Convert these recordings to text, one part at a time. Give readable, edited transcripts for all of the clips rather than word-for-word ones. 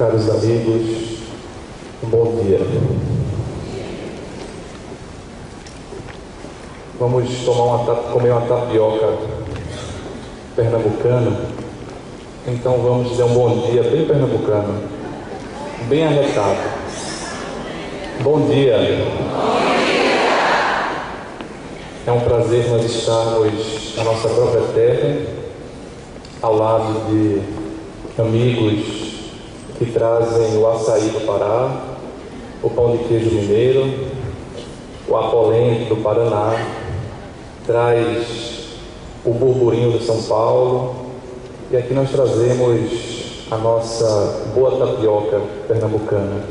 Caros amigos, um bom dia. Vamos comer uma tapioca pernambucana. Então vamos dizer um bom dia bem pernambucano, bem arretado. Bom dia. É um prazer nós estarmos na nossa própria terra, ao lado de amigos que trazem o açaí do Pará, o pão de queijo mineiro, o apolente do Paraná, traz o burburinho de São Paulo, e aqui nós trazemos a nossa boa tapioca pernambucana.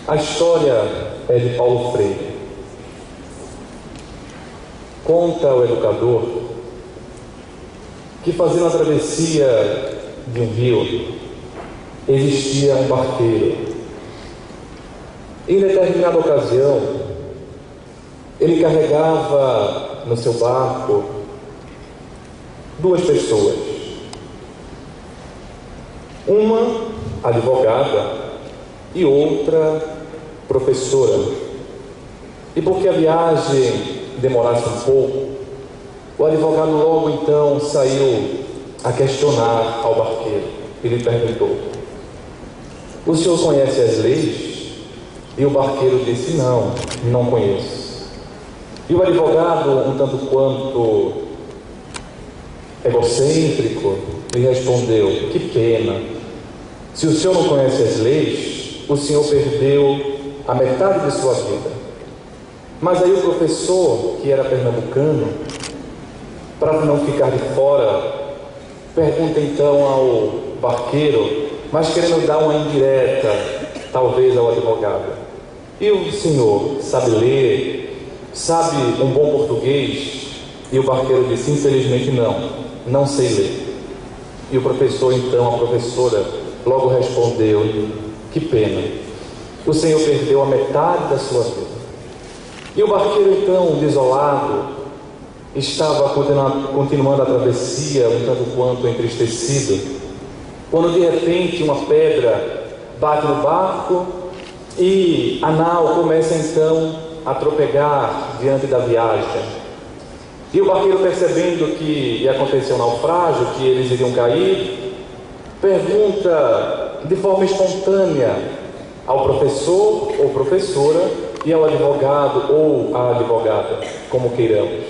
A história é de Paulo Freire. Conta o educador que, fazendo a travessia de um rio, existia um barqueiro. Em determinada ocasião, ele carregava no seu barco duas pessoas. Uma advogada e outra professora. E porque a viagem demorasse um pouco, o advogado logo então saiu a questionar ao barqueiro. Ele perguntou: "O senhor conhece as leis?" E o barqueiro disse: não conheço. E o advogado, um tanto quanto egocêntrico, lhe respondeu: "Que pena, se o senhor não conhece as leis, o senhor perdeu a metade de sua vida." Mas aí o professor, que era pernambucano, para não ficar de fora, pergunta então ao barqueiro, mas querendo dar uma indireta, talvez, ao advogado: "E o senhor sabe ler? Sabe um bom português?" E o barqueiro disse: "Infelizmente não sei ler." E o professor então, a professora, logo respondeu: "Que pena, o senhor perdeu a metade da sua vida." E o barqueiro então, desolado, estava continuando a travessia, um tanto quanto entristecido, quando de repente uma pedra bate no barco e a nau começa então a tropegar diante da viagem. E o barqueiro, percebendo que ia acontecer um naufrágio, que eles iriam cair, pergunta de forma espontânea ao professor ou professora e ao advogado ou à advogada, como queiramos: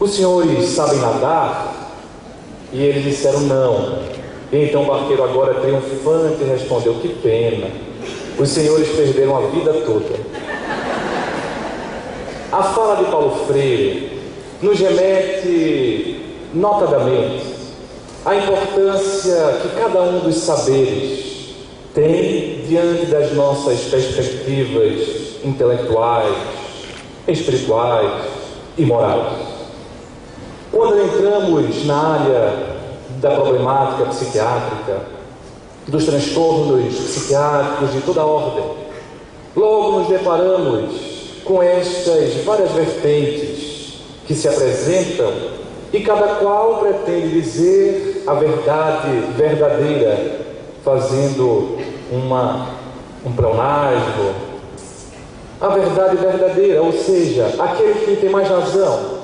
"Os senhores sabem nadar?" E eles disseram não. E então o barqueiro, agora triunfante, respondeu: "Que pena, os senhores perderam a vida toda." A fala de Paulo Freire nos remete notadamente à importância que cada um dos saberes tem diante das nossas perspectivas intelectuais, espirituais e morais. Quando entramos na área da problemática psiquiátrica, dos transtornos psiquiátricos de toda ordem, logo nos deparamos com estas várias vertentes que se apresentam e cada qual pretende dizer a verdade verdadeira, fazendo um pleonasmo. A verdade verdadeira, ou seja, aquele que tem mais razão.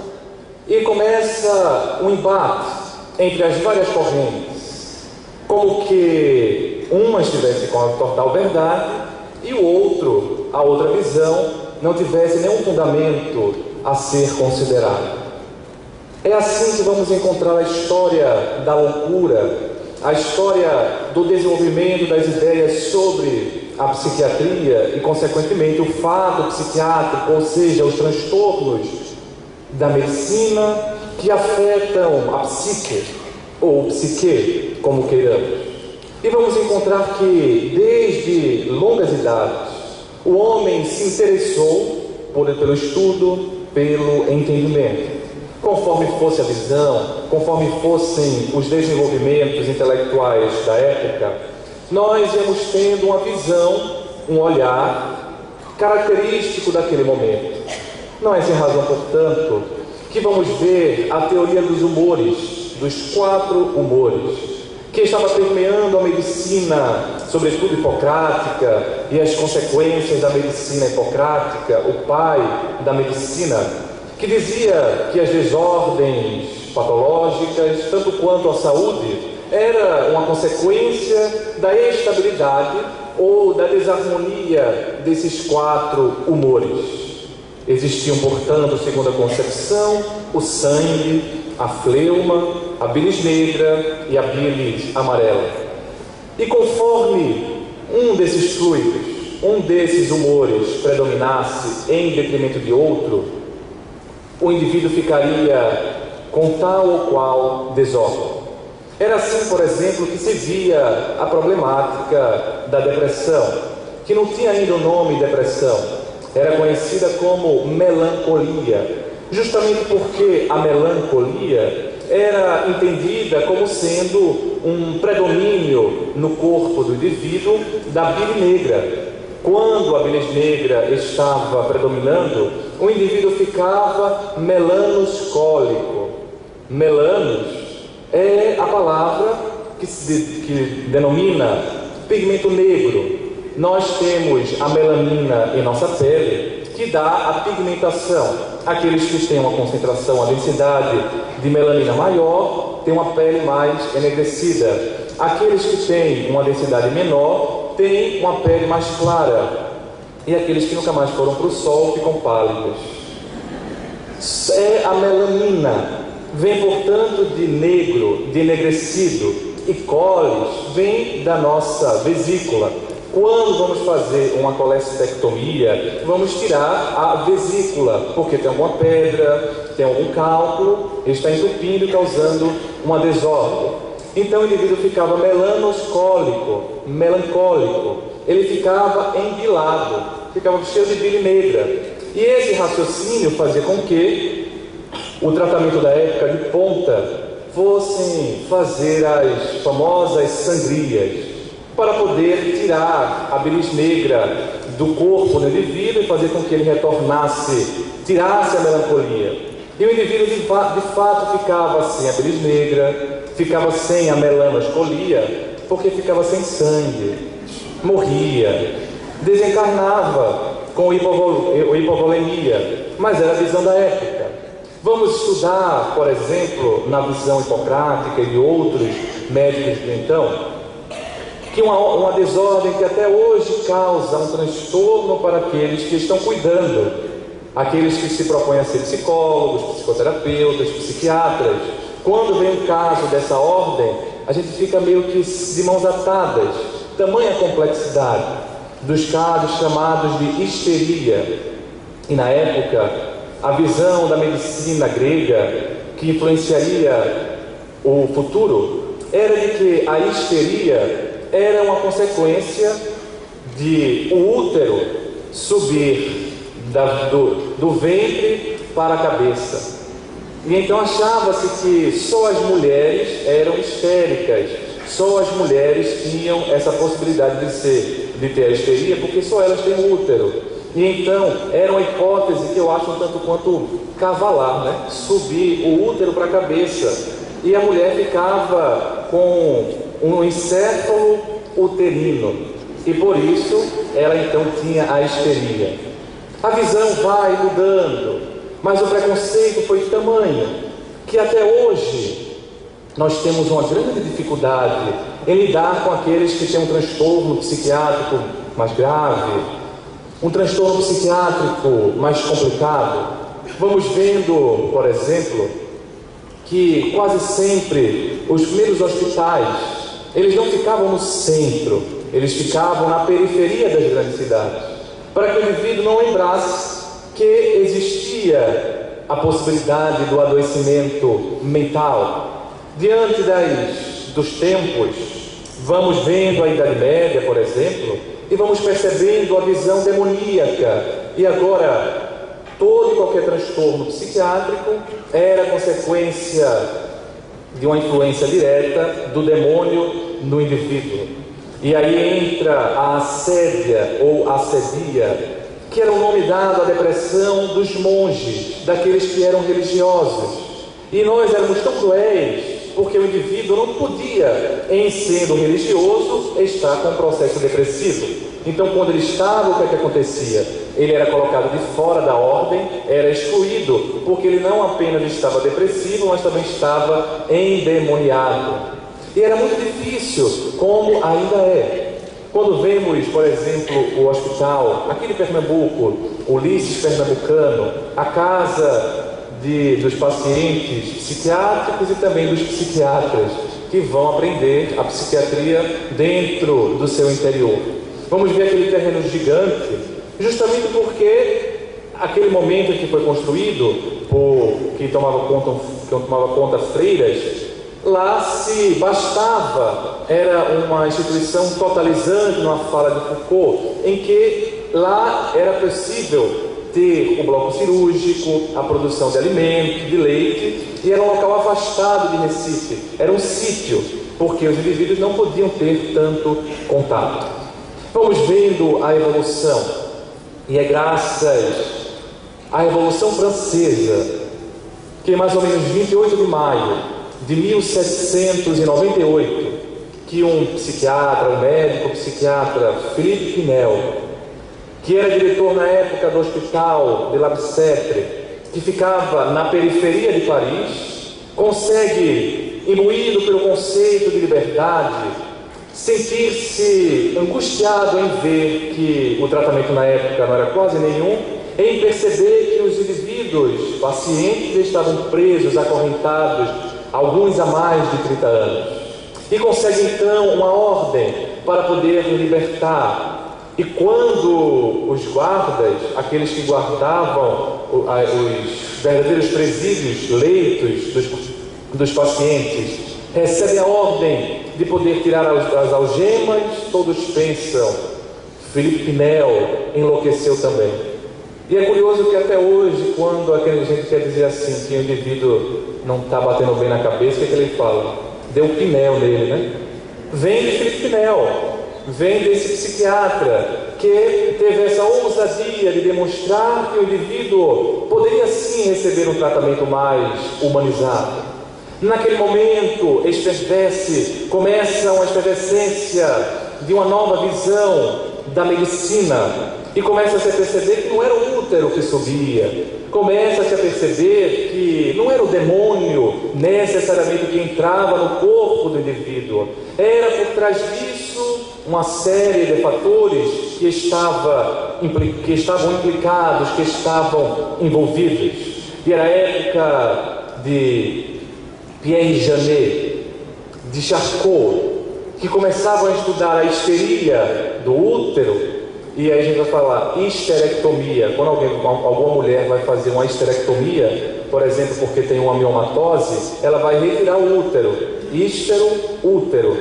E começa um embate entre as várias correntes, como que uma estivesse com a total verdade e o outro, a outra visão, não tivesse nenhum fundamento a ser considerado. É assim que vamos encontrar a história da loucura, a história do desenvolvimento das ideias sobre a psiquiatria e, consequentemente, o fado psiquiátrico, ou seja, os transtornos da medicina que afetam a psique, ou psique, como queiramos. E vamos encontrar que, desde longas idades, o homem se interessou pelo estudo, pelo entendimento. Conforme fosse a visão, conforme fossem os desenvolvimentos intelectuais da época, nós íamos tendo uma visão, um olhar característico daquele momento. Não é sem razão, portanto, que vamos ver a teoria dos humores, dos 4 humores, que estava permeando a medicina, sobretudo hipocrática, e as consequências da medicina hipocrática, o pai da medicina, que dizia que as desordens patológicas, tanto quanto a saúde, era uma consequência da estabilidade ou da desarmonia desses 4 humores. Existiam, portanto, segundo a concepção, o sangue, a fleuma, a bilis negra e a bilis amarela. E conforme um desses fluidos, um desses humores predominasse em detrimento de outro, o indivíduo ficaria com tal ou qual desordem. Era assim, por exemplo, que se via a problemática da depressão, que não tinha ainda o nome depressão, era conhecida como melancolia, justamente porque a melancolia era entendida como sendo um predomínio no corpo do indivíduo da bile negra. Quando a bilis negra estava predominando, o indivíduo ficava melanoscólico. Melanos é a palavra que denomina pigmento negro. Nós temos a melanina em nossa pele, que dá a pigmentação. Aqueles que têm uma concentração, a densidade de melanina maior, têm uma pele mais enegrecida. Aqueles que têm uma densidade menor, têm uma pele mais clara. E aqueles que nunca mais foram para o sol, ficam pálidos. É a melanina. Vem, portanto, de negro, de enegrecido. E colis vem da nossa vesícula. Quando vamos fazer uma colestectomia, vamos tirar a vesícula, porque tem alguma pedra, tem algum cálculo, está entupindo e causando uma desordem. Então o indivíduo ficava melanoscólico, melancólico, ele ficava embilado, ficava cheio de bile negra. E esse raciocínio fazia com que o tratamento da época de ponta fossem fazer as famosas sangrias, para poder tirar a bilis negra do corpo do indivíduo e fazer com que ele retornasse, tirasse a melancolia. E o indivíduo de fato ficava sem a bilis negra, ficava sem a melanoscolia, porque ficava sem sangue, morria, desencarnava com hipovolemia, mas era a visão da época. Vamos estudar, por exemplo, na visão hipocrática e de outros médicos de então, que uma desordem que até hoje causa um transtorno para aqueles que estão cuidando, aqueles que se propõem a ser psicólogos, psicoterapeutas, psiquiatras. Quando vem um caso dessa ordem, a gente fica meio que de mãos atadas, tamanha complexidade dos casos chamados de histeria. E na época, a visão da medicina grega que influenciaria o futuro era de que a histeria era uma consequência de o útero subir do ventre para a cabeça. E então achava-se que só as mulheres eram histéricas, só as mulheres tinham essa possibilidade de ter a histeria, porque só elas têm o útero. E então era uma hipótese que eu acho um tanto quanto cavalar, né? Subir o útero para a cabeça, e a mulher ficava com um encéfalo uterino, e por isso ela então tinha a histeria. A visão vai mudando, mas o preconceito foi tamanho que até hoje nós temos uma grande dificuldade em lidar com aqueles que têm um transtorno psiquiátrico mais grave, um transtorno psiquiátrico mais complicado. Vamos vendo, por exemplo, que quase sempre os primeiros hospitais, eles não ficavam no centro, eles ficavam na periferia das grandes cidades, para que o indivíduo não lembrasse que existia a possibilidade do adoecimento mental. Diante dos tempos, vamos vendo a Idade Média, por exemplo, e vamos percebendo a visão demoníaca. E agora, todo e qualquer transtorno psiquiátrico era consequência de uma influência direta do demônio no indivíduo. E aí entra a assédia ou assedia, que era o nome dado à depressão dos monges, daqueles que eram religiosos. E nós éramos tão cruéis porque o indivíduo não podia, em sendo religioso, estar com um processo depressivo. Então, quando ele estava, o que acontecia? Ele era colocado de fora da ordem, era excluído, porque ele não apenas estava depressivo, mas também estava endemoniado. E era muito difícil, como ainda é. Quando vemos, por exemplo, o hospital, aqui de Pernambuco, o Ulisses Pernambucano, a casa dos pacientes psiquiátricos e também dos psiquiatras, que vão aprender a psiquiatria dentro do seu interior. Vamos ver aquele terreno gigante, justamente porque aquele momento em que foi construído por quem tomava conta freiras, lá se bastava, era uma instituição totalizante, numa fala de Foucault, em que lá era possível ter o bloco cirúrgico, a produção de alimento, de leite, e era um local afastado de Recife, era um sítio, porque os indivíduos não podiam ter tanto contato. Vamos vendo a evolução, e é graças à Revolução Francesa que mais ou menos 28 de maio de 1798, que um psiquiatra, um médico psiquiatra, Philippe Pinel, que era diretor na época do Hospital de La Bicêtre, que ficava na periferia de Paris, consegue, imbuído pelo conceito de liberdade, sentir-se angustiado em ver que o tratamento na época não era quase nenhum, em perceber que os indivíduos, pacientes, estavam presos, acorrentados, alguns há mais de 30 anos. E consegue então uma ordem para poder libertar. E quando os guardas, aqueles que guardavam os verdadeiros presídios, leitos dos pacientes, recebem a ordem de poder tirar as algemas, todos pensam, Philippe Pinel enlouqueceu também. E é curioso que até hoje, quando aquela gente quer dizer assim, que o indivíduo não está batendo bem na cabeça, o que ele fala? Deu Pinel nele, né? Vem de Philippe Pinel, vem desse psiquiatra que teve essa ousadia de demonstrar que o indivíduo poderia sim receber um tratamento mais humanizado. Naquele momento, começa uma efervescência de uma nova visão da medicina, e começa-se a perceber que não era o útero que subia, começa-se a perceber que não era o demônio necessariamente que entrava no corpo do indivíduo, era por trás disso uma série de fatores que estavam implicados, que estavam envolvidos. E era a época de Pierre Janet, de Charcot, que começavam a estudar a histeria do útero. E aí a gente vai falar histerectomia. Quando alguma mulher vai fazer uma histerectomia, por exemplo, porque tem uma miomatose, ela vai retirar o útero. Útero,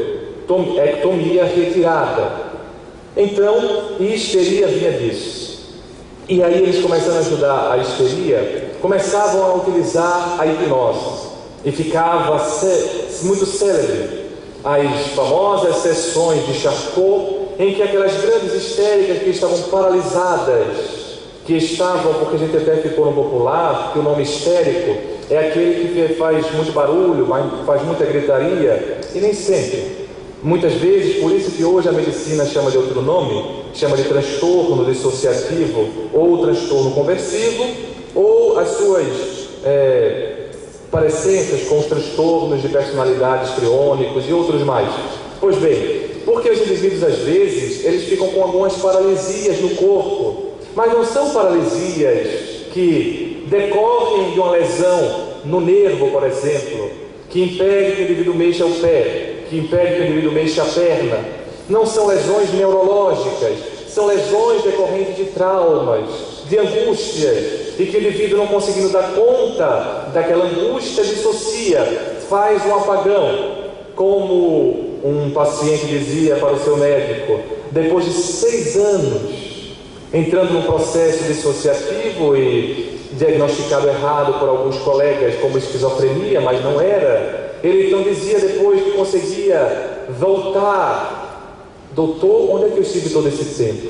ectomia retirada. Então, histeria vinha disso. E aí eles começaram a estudar a histeria, começavam a utilizar a hipnose. E ficava muito célebre as famosas sessões de Charcot, em que aquelas grandes histéricas que estavam paralisadas, porque a gente até ficou no popular, que o nome histérico é aquele que faz muito barulho, faz muita gritaria, e nem sempre. Muitas vezes, por isso que hoje a medicina chama de outro nome, chama de transtorno dissociativo, ou transtorno conversivo, ou as suas parecências com os transtornos de personalidades crônicos e outros mais. Pois bem, porque os indivíduos às vezes eles ficam com algumas paralisias no corpo, mas não são paralisias que decorrem de uma lesão no nervo, por exemplo, que impede que o indivíduo mexa o pé, que impede que o indivíduo mexa a perna. Não são lesões neurológicas, são lesões decorrentes de traumas, de angústias, e que o indivíduo, não conseguindo dar conta daquela angústia, dissocia, faz um apagão. Como um paciente dizia para o seu médico, depois de 6 anos entrando num processo dissociativo e diagnosticado errado por alguns colegas como esquizofrenia, mas não era, ele então dizia depois que conseguia voltar: doutor, onde é que eu estive todo esse tempo?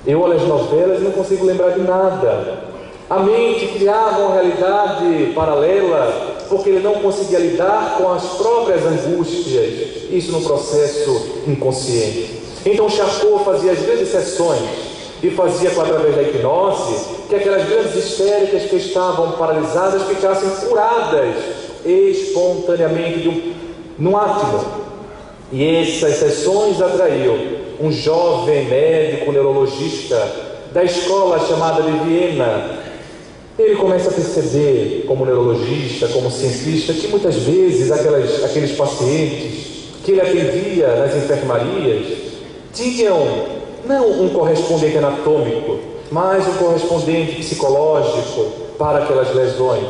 Eu olho as novelas e não consigo lembrar de nada. A mente criava uma realidade paralela porque ele não conseguia lidar com as próprias angústias, isso no processo inconsciente. Então Charcot fazia as grandes sessões e fazia, através da hipnose, que aquelas grandes histéricas que estavam paralisadas ficassem curadas espontaneamente num átomo. E essas sessões atraiu um jovem médico neurologista da escola chamada de Viena. Ele começa a perceber, como neurologista, como cientista, que muitas vezes aqueles pacientes que ele atendia nas enfermarias tinham não um correspondente anatômico, mas um correspondente psicológico para aquelas lesões.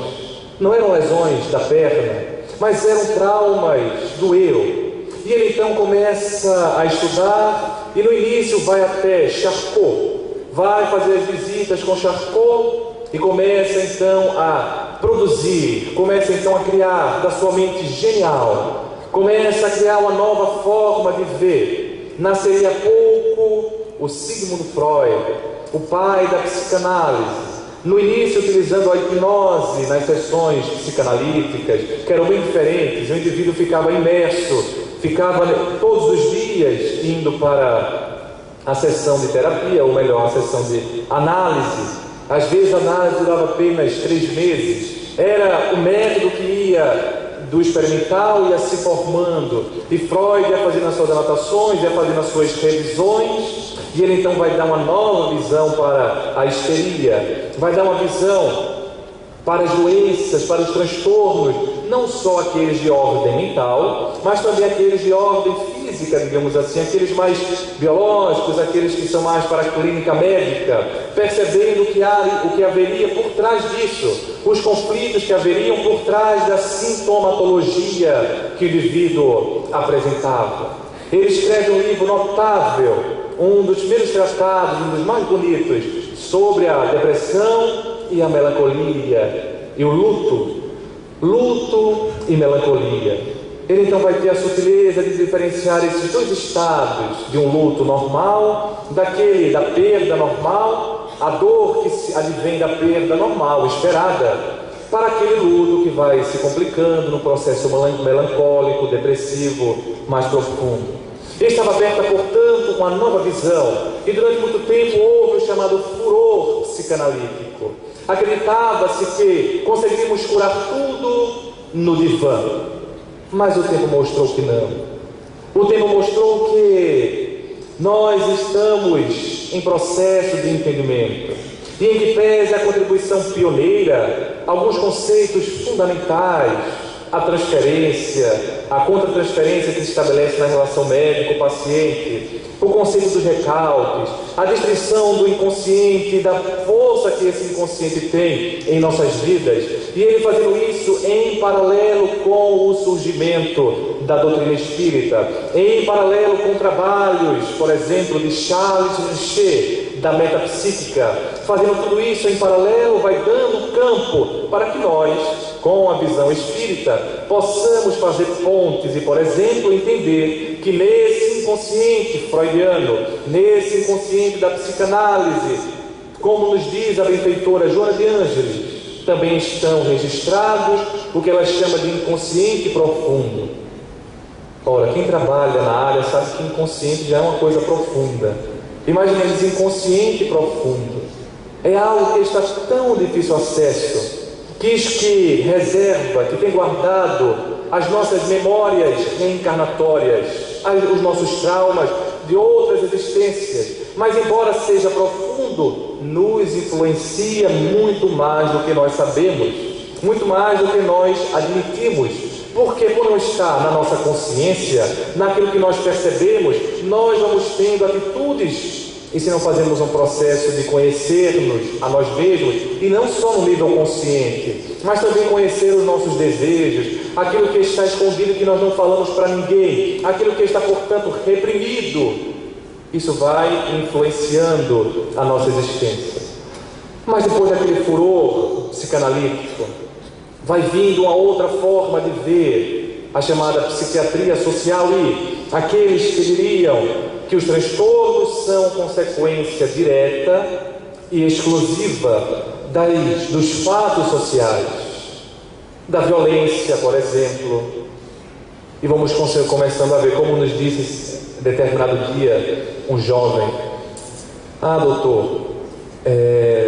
Não eram lesões da perna, mas eram traumas do eu. E ele então começa a estudar e no início vai até Charcot, vai fazer as visitas com Charcot e começa então a produzir, começa então a criar da sua mente genial, começa a criar uma nova forma de ver. Nasceria pouco o Sigmund Freud, o pai da psicanálise, no início utilizando a hipnose nas sessões psicanalíticas, que eram bem diferentes. O indivíduo ficava imerso, ficava todos os dias indo para a sessão de terapia, ou melhor, a sessão de análise. Às vezes a análise durava apenas 3 meses. Era o método que ia do experimental, ia se formando, e Freud ia fazendo as suas anotações, ia fazendo as suas revisões, e ele então vai dar uma nova visão para a histeria, vai dar uma visão para as doenças, para os transtornos, não só aqueles de ordem mental, mas também aqueles de ordem física, digamos assim, aqueles mais biológicos, aqueles que são mais para a clínica médica, percebendo o que haveria por trás disso, os conflitos que haveriam por trás da sintomatologia que o indivíduo apresentava. Ele escreve um livro notável, um dos primeiros tratados, um dos mais bonitos, sobre a depressão e a melancolia e o luto e melancolia. Ele então vai ter a sutileza de diferenciar esses dois estados, de um luto normal, da perda normal, a dor que advém da perda normal, esperada, para aquele luto que vai se complicando no processo melancólico, depressivo, mais profundo. Ele estava aberta, portanto, uma nova visão, e durante muito tempo houve o chamado furor psicanalítico. Acreditava-se que conseguiríamos curar tudo no divã, mas o tempo mostrou que não. O tempo mostrou que nós estamos em processo de entendimento, e em que pese a contribuição pioneira, alguns conceitos fundamentais, a transferência, a contratransferência que se estabelece na relação médico-paciente, o conceito dos recalques, a descrição do inconsciente, da força que esse inconsciente tem em nossas vidas, e ele fazendo isso em paralelo com o surgimento da doutrina espírita, em paralelo com trabalhos, por exemplo, de Charles Richer, da metapsíquica, fazendo tudo isso em paralelo, vai dando campo para que nós, com a visão espírita, possamos fazer pontes e, por exemplo, entender que nesse inconsciente freudiano, nesse inconsciente da psicanálise, como nos diz a benfeitora Joana de Ângeles, também estão registrados o que ela chama de inconsciente profundo. Ora, quem trabalha na área sabe que inconsciente já é uma coisa profunda. Imaginemos inconsciente profundo. É algo que está tão difícil acesso, que reserva, que tem guardado as nossas memórias reencarnatórias, os nossos traumas de outras existências, mas embora seja profundo, nos influencia muito mais do que nós sabemos, muito mais do que nós admitimos, porque por não estar na nossa consciência, naquilo que nós percebemos, nós vamos tendo atitudes. E se não fazemos um processo de conhecermos a nós mesmos, e não só no nível consciente, mas também conhecer os nossos desejos, aquilo que está escondido que nós não falamos para ninguém, aquilo que está, portanto, reprimido, isso vai influenciando a nossa existência. Mas depois daquele furor psicanalítico, vai vindo uma outra forma de ver, a chamada psiquiatria social, e aqueles que diriam que os transtornos são consequência direta e exclusiva dos fatos sociais, da violência, por exemplo. E vamos começando a ver, como nos disse determinado dia um jovem: ah, doutor,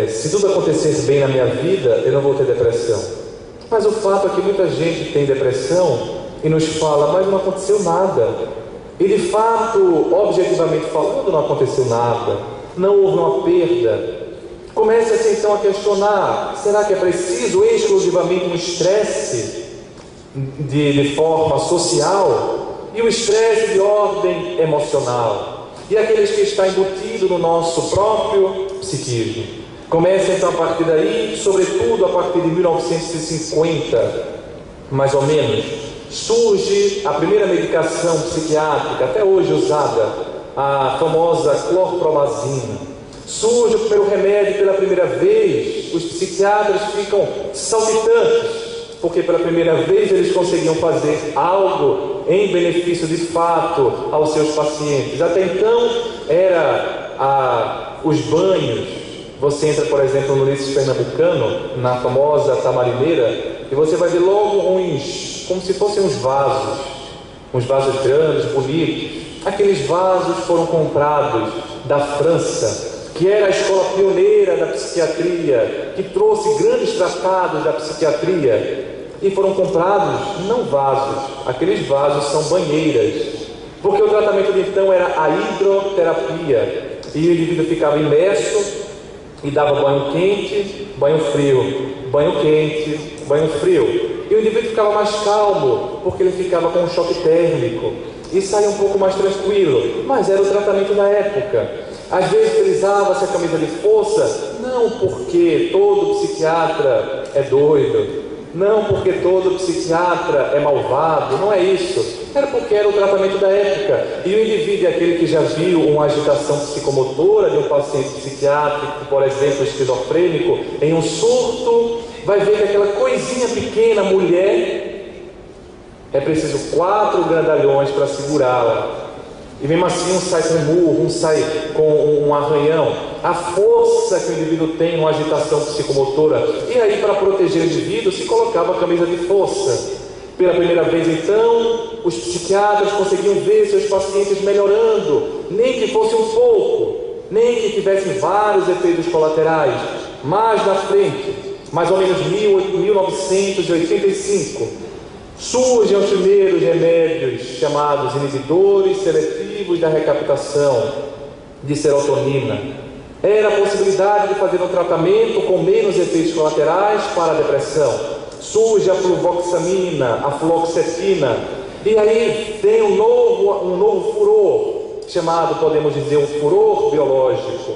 se tudo acontecesse bem na minha vida, eu não vou ter depressão. Mas o fato é que muita gente tem depressão e nos fala: mas não aconteceu nada. E de fato, objetivamente falando, não aconteceu nada, não houve uma perda. Começa-se então a questionar: será que é preciso exclusivamente um estresse de forma social e o estresse de ordem emocional? E aqueles que está embutido no nosso próprio psiquismo. Começa então a partir daí, sobretudo a partir de 1950, mais ou menos, surge a primeira medicação psiquiátrica, até hoje usada, a famosa clorpromazina. Surge o primeiro remédio pela primeira vez, os psiquiatras ficam saltitantes, porque pela primeira vez eles conseguiam fazer algo em benefício de fato aos seus pacientes. Até então era os banhos. Você entra, por exemplo, no Ulisses Pernambucano, na famosa Tamarineira, e você vai ver logo como se fossem uns vasos grandes, bonitos. Aqueles vasos foram comprados da França, que era a escola pioneira da psiquiatria, que trouxe grandes tratados da psiquiatria, e foram comprados não vasos, aqueles vasos são banheiras, porque o tratamento de então era a hidroterapia, e o indivíduo ficava imerso e dava banho quente, banho frio, banho quente, banho frio, e o indivíduo ficava mais calmo, porque ele ficava com um choque térmico, e saía um pouco mais tranquilo, mas era o tratamento da época. Às vezes utilizava-se a camisa de força, não porque todo psiquiatra é doido, não porque todo psiquiatra é malvado, não é isso. Era porque era o tratamento da época. E o indivíduo é aquele que já viu uma agitação psicomotora de um paciente psiquiátrico, por exemplo, esquizofrênico, em um surto, vai ver que aquela coisinha pequena, mulher, é preciso 4 grandalhões para segurá-la. E mesmo assim um sai com um murro, um sai com um arranhão. A força que o indivíduo tem numa agitação psicomotora. E aí, para proteger o indivíduo, se colocava a camisa de força. Pela primeira vez então, os psiquiatras conseguiam ver seus pacientes melhorando, nem que fosse um pouco, nem que tivessem vários efeitos colaterais. Mais na frente, mais ou menos 1985, surgem os primeiros remédios chamados inibidores seletivos da recaptação de serotonina. Era a possibilidade de fazer um tratamento com menos efeitos colaterais para a depressão. Surge a fluvoxamina, a fluoxetina, e aí tem um novo furor, chamado, podemos dizer, um furor biológico,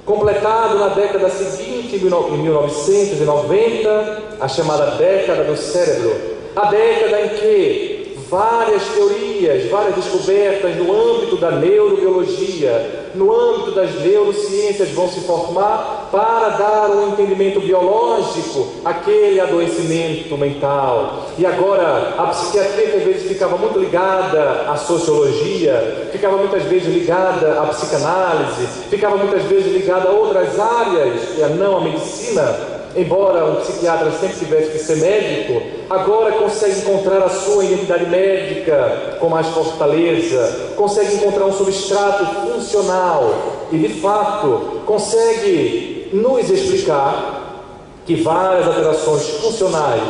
completado na década seguinte, em 1990, a chamada década do cérebro, a década em que várias teorias, várias descobertas no âmbito da neurobiologia, no âmbito das neurociências vão se formar para dar um entendimento biológico àquele adoecimento mental. E agora a psiquiatria, que às vezes ficava muito ligada à sociologia, ficava muitas vezes ligada à psicanálise, ficava muitas vezes ligada a outras áreas, e não à medicina, embora um psiquiatra sempre tivesse que ser médico, agora consegue encontrar a sua identidade médica com mais fortaleza, consegue encontrar um substrato funcional e, de fato, consegue nos explicar que várias alterações funcionais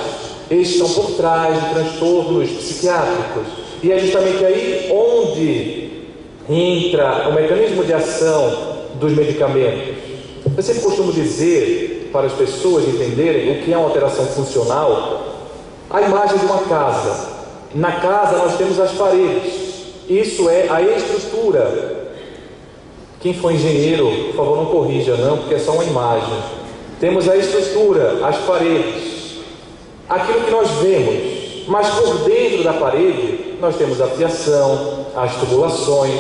estão por trás de transtornos psiquiátricos. E é justamente aí onde entra o mecanismo de ação dos medicamentos. Eu sempre costumo dizer, para as pessoas entenderem o que é uma alteração funcional, a imagem de uma casa. Na casa nós temos as paredes, isso é a estrutura. Quem for engenheiro, por favor, não corrija não, porque é só uma imagem. Temos a estrutura, as paredes, aquilo que nós vemos, mas por dentro da parede nós temos a fiação, as tubulações,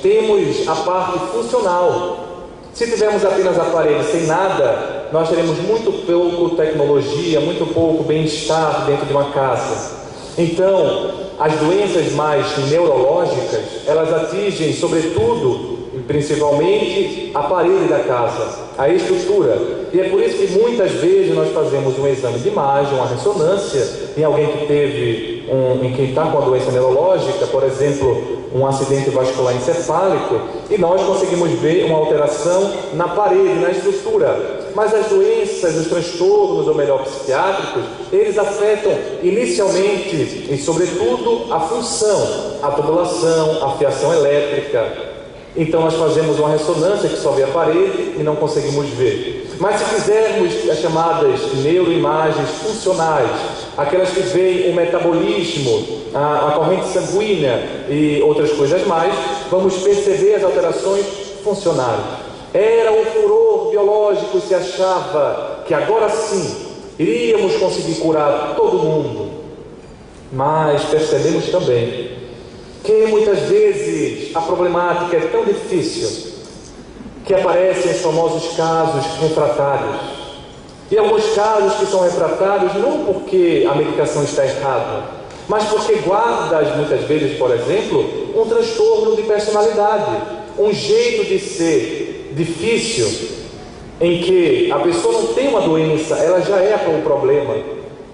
temos a parte funcional. Se tivermos apenas a parede sem nada, nós teremos muito pouco tecnologia, muito pouco bem-estar dentro de uma casa. Então, as doenças mais neurológicas, elas atingem sobretudo, principalmente, a parede da casa, a estrutura. E é por isso que muitas vezes nós fazemos um exame de imagem, uma ressonância, em alguém que teve, em quem está com a doença neurológica, por exemplo, um acidente vascular encefálico, e nós conseguimos ver uma alteração na parede, na estrutura. Mas as doenças, os transtornos, ou melhor, psiquiátricos, eles afetam inicialmente e sobretudo a função, a tubulação, a fiação elétrica. Então nós fazemos uma ressonância que só vê a parede e não conseguimos ver. Mas se fizermos as chamadas neuroimagens funcionais, aquelas que veem o metabolismo, a corrente sanguínea e outras coisas mais, vamos perceber as alterações funcionais. Era um furor biológico, se achava que agora sim iríamos conseguir curar todo mundo. Mas percebemos também que muitas vezes a problemática é tão difícil que aparecem os famosos casos refratários. E alguns casos que são refratários não porque a medicação está errada, mas porque guarda muitas vezes, por exemplo, um transtorno de personalidade, um jeito de ser difícil, em que a pessoa não tem uma doença, ela já é um problema.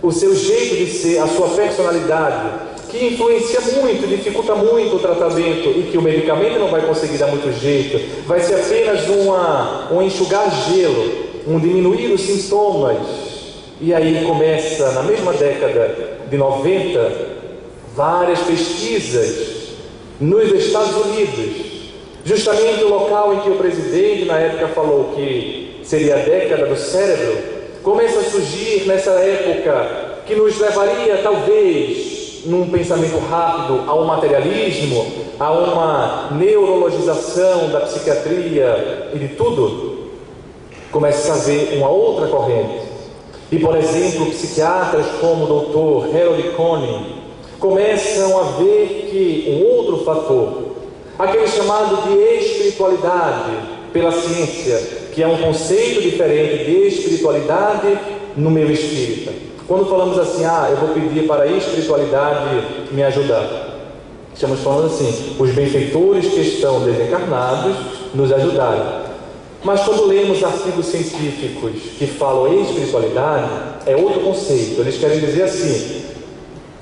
O seu jeito de ser, a sua personalidade, que influencia muito, dificulta muito o tratamento e que o medicamento não vai conseguir dar muito jeito, vai ser apenas um enxugar gelo, um diminuir os sintomas. E aí começa, na mesma década de 90, várias pesquisas nos Estados Unidos, justamente o local em que o presidente na época falou que seria a década do cérebro, começa a surgir nessa época que nos levaria talvez num pensamento rápido ao materialismo, a uma neurologização da psiquiatria e de tudo. Começa a haver uma outra corrente. E, por exemplo, psiquiatras como o Dr. Harold Koenig começam a ver que um outro fator, aquele chamado de espiritualidade pela ciência, que é um conceito diferente de espiritualidade no meio espírita. Quando falamos assim, eu vou pedir para a espiritualidade me ajudar, estamos falando assim, os benfeitores que estão desencarnados nos ajudarem. Mas quando lemos artigos científicos que falam em espiritualidade, é outro conceito. Eles querem dizer assim,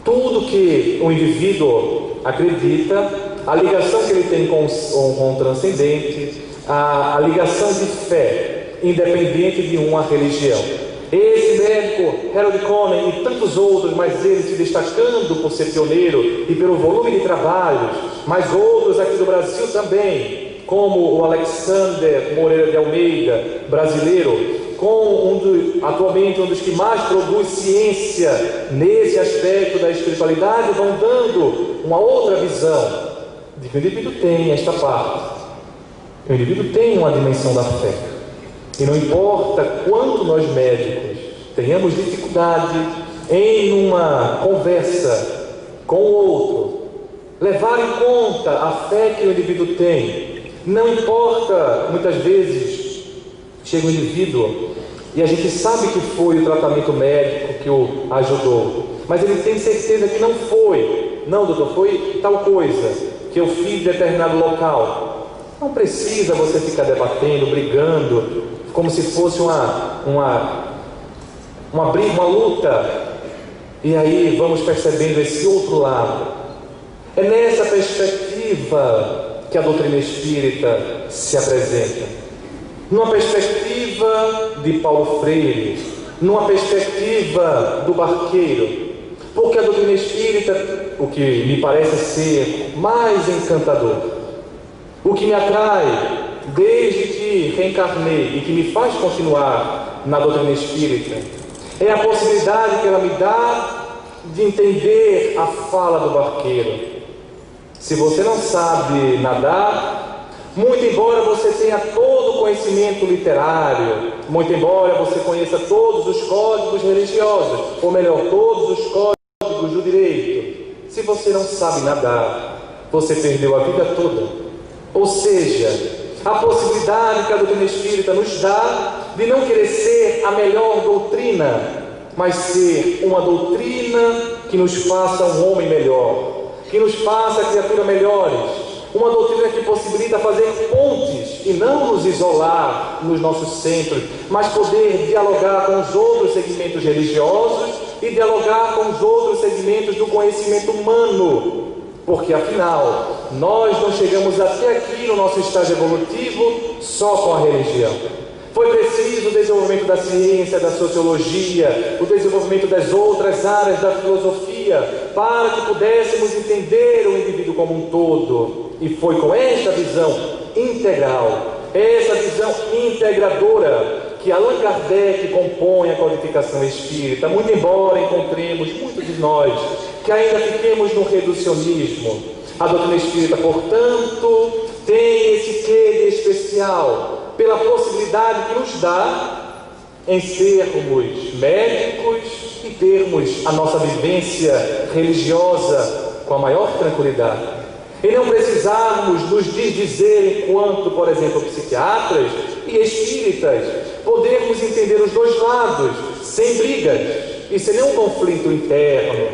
tudo que o indivíduo acredita, a ligação que ele tem com o transcendente, a ligação de fé, independente de uma religião. Esse médico, Harold Koenig e tantos outros, mas ele se destacando por ser pioneiro e pelo volume de trabalhos, mas outros aqui do Brasil também, como o Alexander Moreira de Almeida, brasileiro, atualmente um dos que mais produz ciência nesse aspecto da espiritualidade, vão dando uma outra visão de que o indivíduo tem esta parte, o indivíduo tem uma dimensão da fé. E não importa quanto nós médicos tenhamos dificuldade em uma conversa com o outro, levar em conta a fé que o indivíduo tem. Não importa, muitas vezes, chega um indivíduo e a gente sabe que foi o tratamento médico que o ajudou, mas ele tem certeza que não foi. Não, doutor, foi tal coisa que eu fiz em determinado local. Não precisa você ficar debatendo, brigando, como se fosse uma briga, uma luta. E aí vamos percebendo esse outro lado. É nessa perspectiva que a doutrina espírita se apresenta. Numa perspectiva de Paulo Freire, numa perspectiva do barqueiro. Porque a doutrina espírita, o que me parece ser mais encantador, o que me atrai desde que reencarnei e que me faz continuar na doutrina espírita, é a possibilidade que ela me dá de entender a fala do barqueiro. Se você não sabe nadar, muito embora você tenha todo o conhecimento literário, muito embora você conheça todos os códigos religiosos, ou melhor, todos os códigos do direito, se você não sabe nadar, você perdeu a vida toda. Ou seja, a possibilidade que a doutrina espírita nos dá de não querer ser a melhor doutrina, mas ser uma doutrina que nos faça um homem melhor, que nos faça criaturas melhores, Uma doutrina que possibilita fazer pontes e não nos isolar nos nossos centros, mas poder dialogar com os outros segmentos religiosos e dialogar com os outros segmentos do conhecimento humano. Porque, afinal, nós não chegamos até aqui no nosso estágio evolutivo só com a religião. Foi preciso o desenvolvimento da ciência, da sociologia, o desenvolvimento das outras áreas da filosofia, para que pudéssemos entender o indivíduo como um todo. E foi com esta visão integral, essa visão integradora, que Allan Kardec compõe a codificação espírita, muito embora encontremos muitos de nós que ainda fiquemos no reducionismo. A doutrina espírita, portanto, tem esse quê de especial, pela possibilidade que nos dá em sermos médicos e termos a nossa vivência religiosa com a maior tranquilidade. E não precisarmos nos desdizer enquanto, por exemplo, psiquiatras e espíritas, podermos entender os dois lados, sem brigas e sem nenhum conflito interno.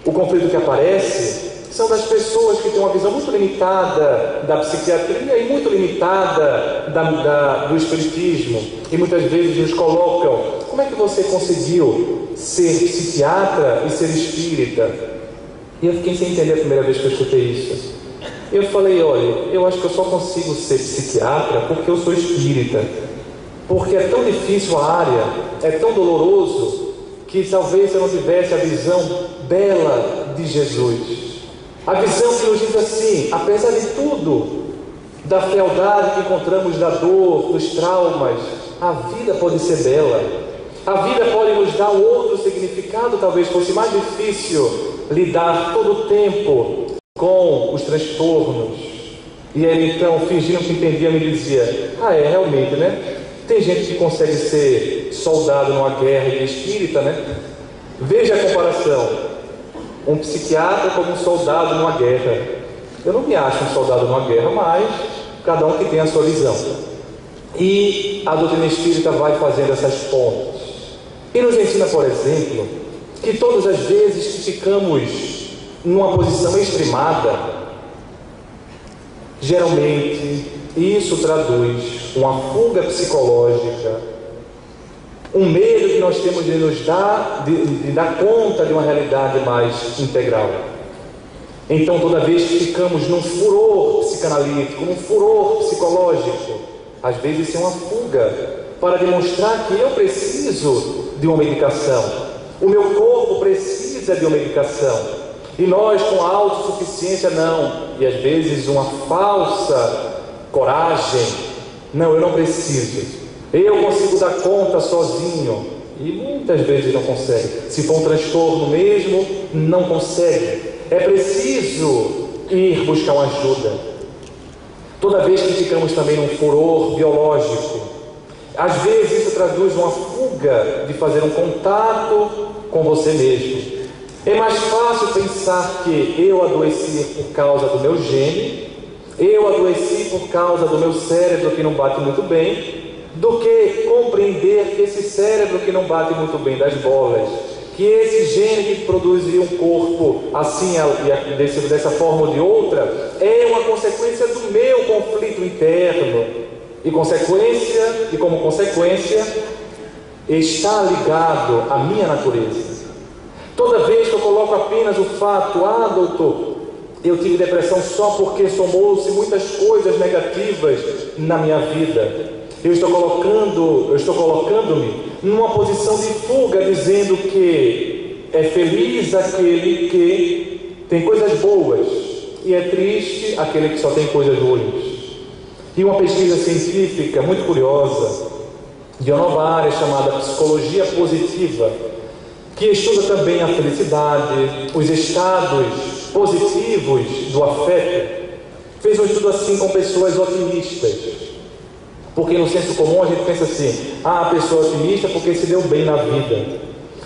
O conflito que aparece são das pessoas que têm uma visão muito limitada da psiquiatria e muito limitada do espiritismo. E muitas vezes nos colocam: como é que você conseguiu ser psiquiatra e ser espírita? E eu fiquei sem entender a primeira vez que eu escutei isso. Eu falei: olha, eu acho que eu só consigo ser psiquiatra porque eu sou espírita. Porque é tão difícil a área, é tão doloroso, que talvez eu não tivesse a visão bela de Jesus. A visão que nos diz assim: apesar de tudo, da fealdade que encontramos, da dor, dos traumas, a vida pode ser bela. A vida pode nos dar um outro significado. Talvez fosse mais difícil lidar todo o tempo com os transtornos. E ele então, fingindo que entendia, me dizia: realmente, né? Tem gente que consegue ser soldado numa guerra e espírita, né? Veja a comparação. Um psiquiatra como um soldado numa guerra. Eu não me acho um soldado numa guerra, mas cada um que tem a sua visão. E a doutrina espírita vai fazendo essas pontes. E nos ensina, por exemplo, que todas as vezes que ficamos numa posição extremada, geralmente isso traduz uma fuga psicológica, um medo que nós temos de nos dar, de dar conta de uma realidade mais integral. Então, toda vez que ficamos num furor psicanalítico, num furor psicológico, às vezes isso é uma fuga para demonstrar que eu preciso de uma medicação, o meu corpo precisa de uma medicação, e nós com a autossuficiência não, e às vezes uma falsa coragem: não, eu não preciso, eu consigo dar conta sozinho. E muitas vezes não consegue. Se for um transtorno mesmo, não consegue. É preciso ir buscar uma ajuda. Toda vez que ficamos também num furor biológico, às vezes isso traduz uma fuga de fazer um contato com você mesmo. É mais fácil pensar que eu adoeci por causa do meu gene, eu adoeci por causa do meu cérebro que não bate muito bem, do que compreender que esse cérebro que não bate muito bem das bolas, que esse gene que produzia um corpo assim, dessa forma ou de outra, é uma consequência do meu conflito interno, e como consequência está ligado à minha natureza. Toda vez que eu coloco apenas o fato: doutor, eu tive depressão só porque somou-se muitas coisas negativas na minha vida, eu estou colocando-me numa posição de fuga, dizendo que é feliz aquele que tem coisas boas e é triste aquele que só tem coisas ruins. E uma pesquisa científica muito curiosa de uma nova área chamada psicologia positiva, que estuda também a felicidade, os estados positivos do afeto, fez um estudo assim com pessoas otimistas. Porque no senso comum a gente pensa assim: a pessoa otimista porque se deu bem na vida.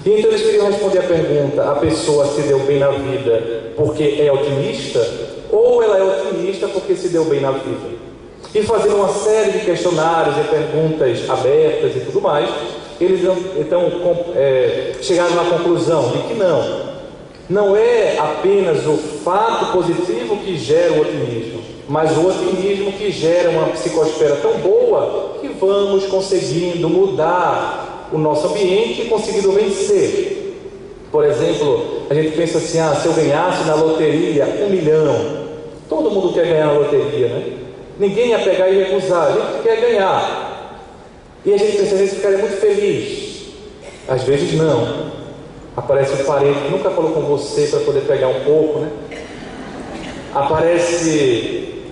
E então eles queriam responder a pergunta: a pessoa se deu bem na vida porque é otimista? Ou ela é otimista porque se deu bem na vida? E fazendo uma série de questionários e perguntas abertas e tudo mais, eles então chegaram na conclusão de que não. Não é apenas o fato positivo que gera o otimismo, mas o otimismo que gera uma psicosfera tão boa que vamos conseguindo mudar o nosso ambiente e conseguindo vencer. Por exemplo, a gente pensa assim, se eu ganhasse na loteria 1 milhão, todo mundo quer ganhar na loteria, né? Ninguém ia pegar e recusar, a gente quer ganhar. E a gente pensa, a gente ficaria muito feliz. Às vezes não. Aparece um parente que nunca falou com você para poder pegar um pouco, né? Aparece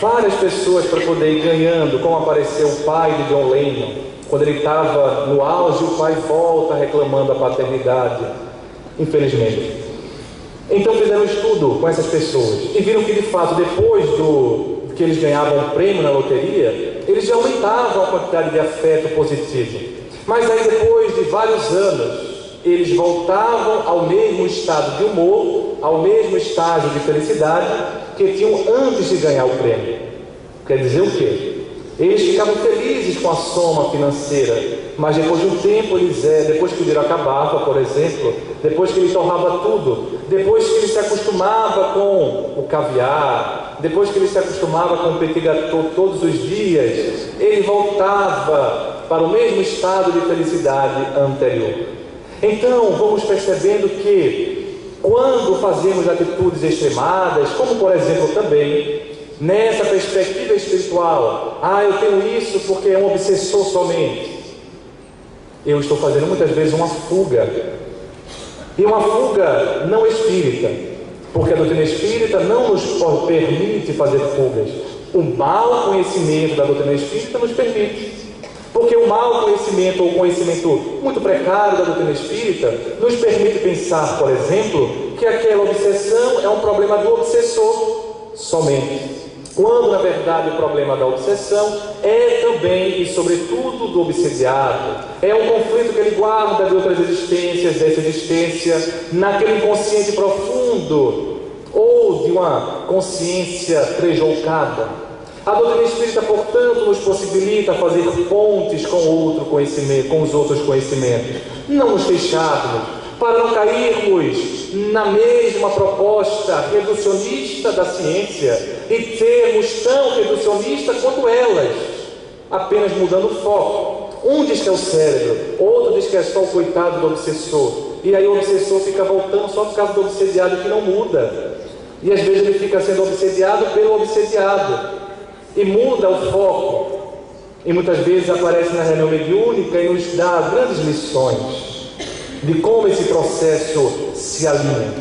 várias pessoas para poder ir ganhando, como apareceu o pai de John Lennon. Quando ele estava no auge, o pai volta reclamando a paternidade, infelizmente. Então fizeram um estudo com essas pessoas e viram que de fato, depois que eles ganhavam um prêmio na loteria, eles já aumentavam a quantidade de afeto positivo. Mas aí depois de vários anos, eles voltavam ao mesmo estado de humor, ao mesmo estágio de felicidade que tinham antes de ganhar o prêmio. Quer dizer o quê? Eles ficavam felizes com a soma financeira, mas depois de um tempo depois que o dinheiro acabava, por exemplo, depois que ele torrava tudo, depois que ele se acostumava com o caviar, depois que ele se acostumava com o petit gâteau todos os dias, ele voltava para o mesmo estado de felicidade anterior. Então, vamos percebendo que quando fazemos atitudes extremadas, como por exemplo também, nessa perspectiva espiritual, eu tenho isso porque é um obsessor somente. Eu estou fazendo muitas vezes uma fuga. E uma fuga não espírita, porque a doutrina espírita não nos permite fazer fugas. O mau conhecimento da doutrina espírita nos permite. Porque o mau conhecimento ou conhecimento muito precário da doutrina espírita nos permite pensar, por exemplo, que aquela obsessão é um problema do obsessor somente. Quando, na verdade, o problema da obsessão é também e sobretudo do obsediado. É um conflito que ele guarda de outras existências, dessa existência, naquele inconsciente profundo ou de uma consciência tresloucada. A doutrina espírita, portanto, nos possibilita fazer pontes com outro conhecimento, com os outros conhecimentos, não nos fecharmos, para não cairmos na mesma proposta reducionista da ciência e sermos tão reducionistas quanto elas, apenas mudando o foco. Um diz que é o cérebro, outro diz que é só o coitado do obsessor, e aí o obsessor fica voltando só por causa do obsediado que não muda, e às vezes ele fica sendo obsediado pelo obsediado e muda o foco, e muitas vezes aparece na reunião mediúnica e nos dá grandes lições de como esse processo se alinha.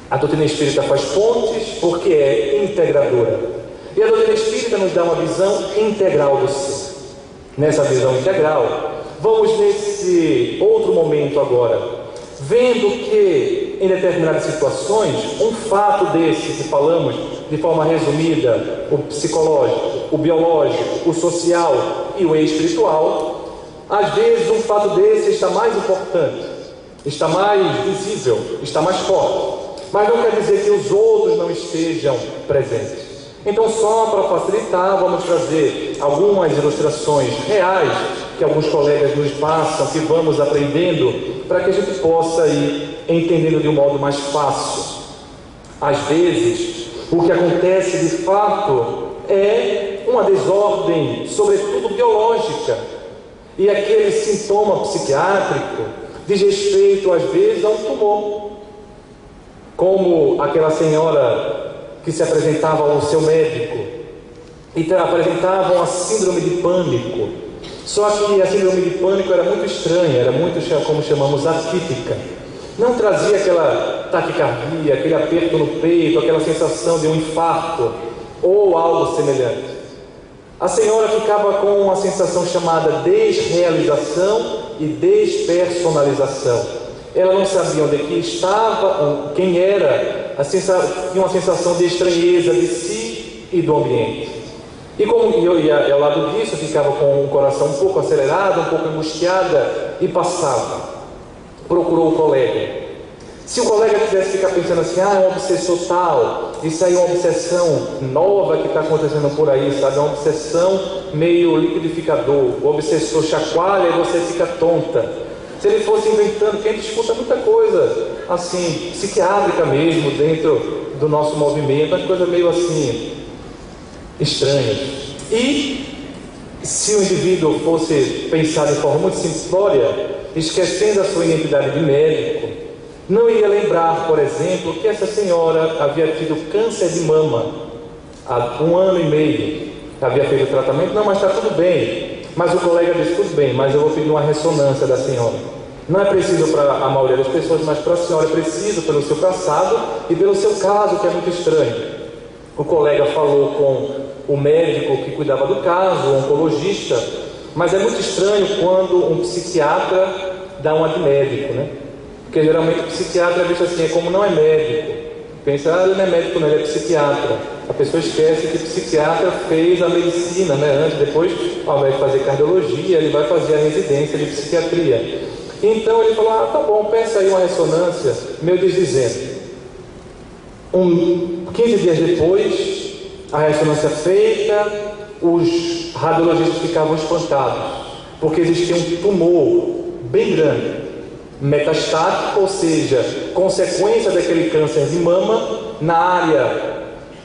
A doutrina espírita faz pontes porque é integradora, e a doutrina espírita nos dá uma visão integral do ser. Nessa visão integral, vamos nesse outro momento agora, vendo que em determinadas situações, um fato desse que falamos de forma resumida, o psicológico, o biológico, o social e o espiritual, às vezes um fato desse está mais importante, está mais visível, está mais forte, mas não quer dizer que os outros não estejam presentes. Então, só para facilitar, vamos trazer algumas ilustrações reais que alguns colegas nos passam, que vamos aprendendo, para que a gente possa ir entendendo de um modo mais fácil. Às vezes, o que acontece de fato é uma desordem, sobretudo biológica, e aquele sintoma psiquiátrico diz respeito, às vezes, a um tumor, como aquela senhora que se apresentava ao seu médico e apresentava uma síndrome de pânico. Só que a síndrome de pânico era muito estranha, era muito, como chamamos, atípica. Não trazia aquela taquicardia, aquele aperto no peito, aquela sensação de um infarto ou algo semelhante. A senhora ficava com uma sensação chamada desrealização e despersonalização. Ela não sabia onde que estava, quem era, tinha uma sensação de estranheza de si e do ambiente. E como eu ia ao lado disso, ficava com o coração um pouco acelerado, um pouco angustiada, e passava. Procurou o colega. Se o colega quisesse ficar pensando assim, é um obsessor tal, isso aí é uma obsessão nova que está acontecendo por aí, sabe? É uma obsessão meio liquidificador. O obsessor chacoalha e você fica tonta. se ele fosse inventando, que a gente escuta muita coisa assim, psiquiátrica mesmo, dentro do nosso movimento, umas coisas meio assim, estranhas. E se o indivíduo fosse pensar de forma muito simplória, esquecendo a sua identidade de médico, não iria lembrar, por exemplo, que essa senhora havia tido câncer de mama há 1 ano e meio, havia feito o tratamento. Não, mas está tudo bem. Mas o colega disse: tudo bem, mas eu vou pedir uma ressonância da senhora. Não é preciso para a maioria das pessoas, mas para a senhora é preciso pelo seu passado e pelo seu caso, que é muito estranho. O colega falou com o médico que cuidava do caso, o oncologista, mas é muito estranho quando um psiquiatra dá uma de médico, né? Porque geralmente o psiquiatra é visto assim, é como não é médico. Pensa, ele não é médico, não, ele é psiquiatra. A pessoa esquece que o psiquiatra fez a medicina, né? Antes, depois, ao invés de fazer cardiologia, ele vai fazer a residência de psiquiatria. Então ele falou: tá bom, peça aí uma ressonância, meu Deus, dizendo. 15 dias depois, a ressonância feita, os radiologistas ficavam espantados, porque existia um tumor bem grande, metastático, ou seja, consequência daquele câncer de mama na área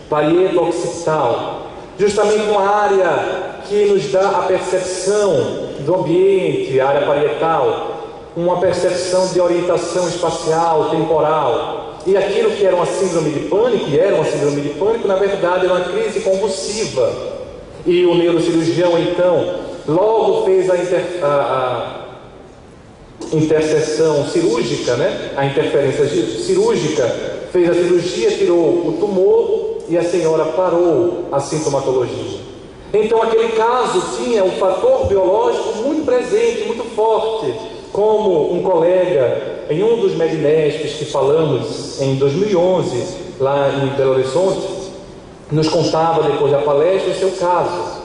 parieto-occipital, justamente uma área que nos dá a percepção do ambiente, a área parietal, uma percepção de orientação espacial, temporal. E aquilo que era uma síndrome de pânico, na verdade era uma crise convulsiva. E o neurocirurgião, então, logo fez a interseção cirúrgica, né? A interferência cirúrgica, fez a cirurgia, tirou o tumor e a senhora parou a sintomatologia. Então aquele caso tinha um fator biológico muito presente, muito forte, como um colega em um dos Medinespes que falamos em 2011, lá em Belo Horizonte, nos contava depois da palestra o seu caso.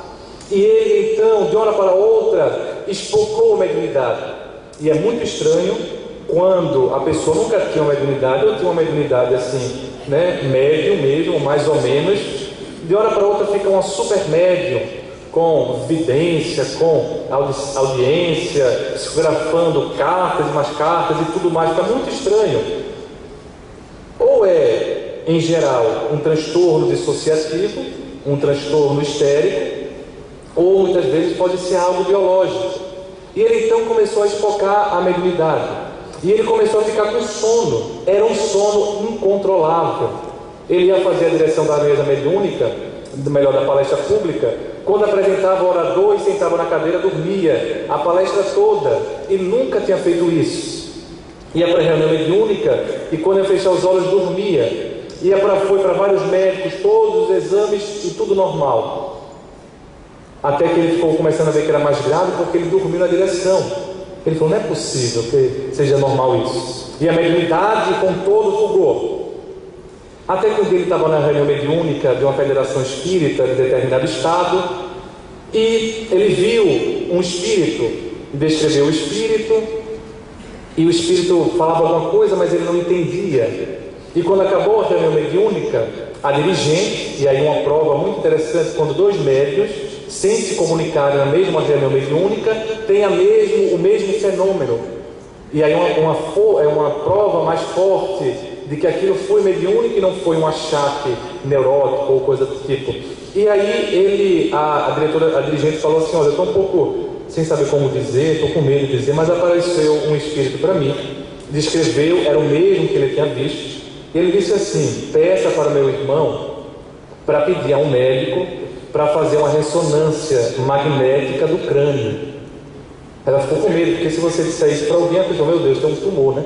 E ele então, de uma hora para outra, espocou a mediunidade. E é muito estranho quando a pessoa nunca tinha uma mediunidade, ou tinha uma mediunidade assim, né, médium mesmo, mais ou menos, de hora para outra fica uma super médium, com vidência, com audiência, psicografando cartas e mais cartas e tudo mais. Fica muito estranho. Ou é, em geral, um transtorno dissociativo, um transtorno histérico, ou muitas vezes pode ser algo biológico. E ele então começou a espocar a mediunidade, e ele começou a ficar com sono. Era um sono incontrolável. Ele ia fazer a direção da mesa mediúnica, melhor, da palestra pública. Quando apresentava o orador e sentava na cadeira, dormia a palestra toda. E nunca tinha feito isso. Ia para a reunião mediúnica e quando ia fechar os olhos, dormia. Foi para vários médicos, todos os exames e tudo normal. Até que ele ficou começando a ver que era mais grave, porque ele dormiu na direção. Ele falou: não é possível que seja normal isso. E a mediunidade com todo o fulgor. Até que um dia ele estava na reunião mediúnica de uma federação espírita de determinado estado, e ele viu um espírito, descreveu o espírito, e o espírito falava alguma coisa, mas ele não entendia. E quando acabou a reunião mediúnica, a dirigente, e aí uma prova muito interessante, quando 2 médios, sem se comunicarem na mesma reunião mediúnica, têm o mesmo fenômeno. E aí é uma prova mais forte de que aquilo foi mediúnico e não foi um achaque neurótico ou coisa do tipo. E aí a dirigente falou assim: olha, eu estou um pouco sem saber como dizer, estou com medo de dizer, mas apareceu um espírito para mim, descreveu, era o mesmo que ele tinha visto, e ele disse assim: peça para meu irmão para pedir a um médico para fazer uma ressonância magnética do crânio. Ela ficou com medo, porque se você disser isso para alguém, a pessoa: meu Deus, tem um tumor, né?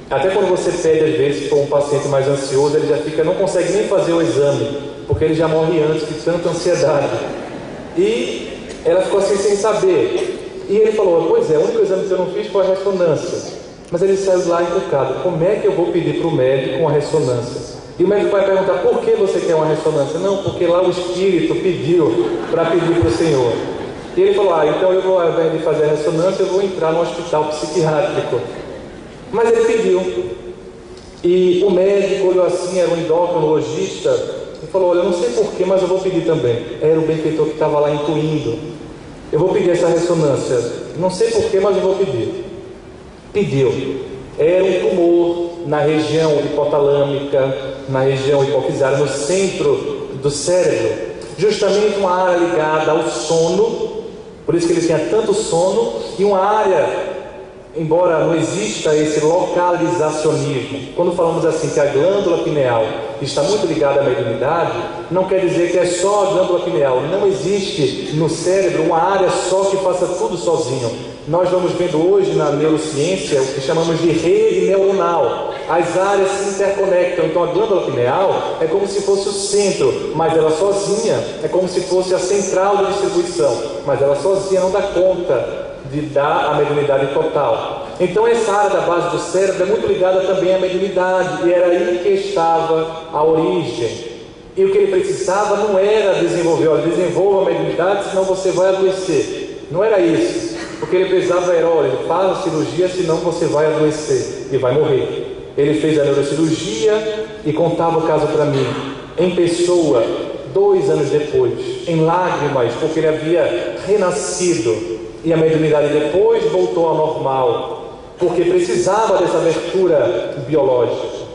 Até quando você pede, às vezes, se for um paciente mais ansioso, ele já não consegue nem fazer o exame, porque ele já morre antes de tanta ansiedade. E ela ficou assim sem saber. E ele falou: pois é, o único exame que eu não fiz foi a ressonância. Mas ele saiu lá encucado: como é que eu vou pedir para o médico uma ressonância? E o médico vai perguntar: por que você quer uma ressonância? Não, porque lá o espírito pediu para pedir para o senhor. E ele falou: então eu vou, ao invés de fazer a ressonância, eu vou entrar no hospital psiquiátrico. Mas ele pediu. E o médico olhou assim, era um endocrinologista, e falou: olha, eu não sei porquê, mas eu vou pedir também. Era o benfeitor que estava lá intuindo: eu vou pedir essa ressonância, não sei porquê, mas eu vou pedir. pediu. Era um tumor na região hipotalâmica, na região hipofisária, no centro do cérebro, justamente uma área ligada ao sono, por isso que ele tinha tanto sono, e uma área, embora não exista esse localizacionismo, quando falamos assim que a glândula pineal está muito ligada à mediunidade, não quer dizer que é só a glândula pineal. Não existe no cérebro uma área só que faça tudo sozinho. Nós vamos vendo hoje na neurociência o que chamamos de rede neuronal. As áreas se interconectam. Então a glândula pineal é como se fosse o centro, mas ela sozinha é como se fosse a central de distribuição, mas ela sozinha não dá conta de dar a mediunidade total. Então essa área da base do cérebro é muito ligada também à mediunidade, e era aí que estava a origem. E o que ele precisava não era desenvolver, olha, desenvolva a mediunidade, senão você vai adoecer. Não era isso. O que ele precisava era, olha, faz a cirurgia, senão você vai adoecer e vai morrer. Ele fez a neurocirurgia e contava o caso para mim, em pessoa, 2 anos depois, em lágrimas, porque ele havia renascido. E a mediunidade depois voltou ao normal, porque precisava dessa abertura biológica.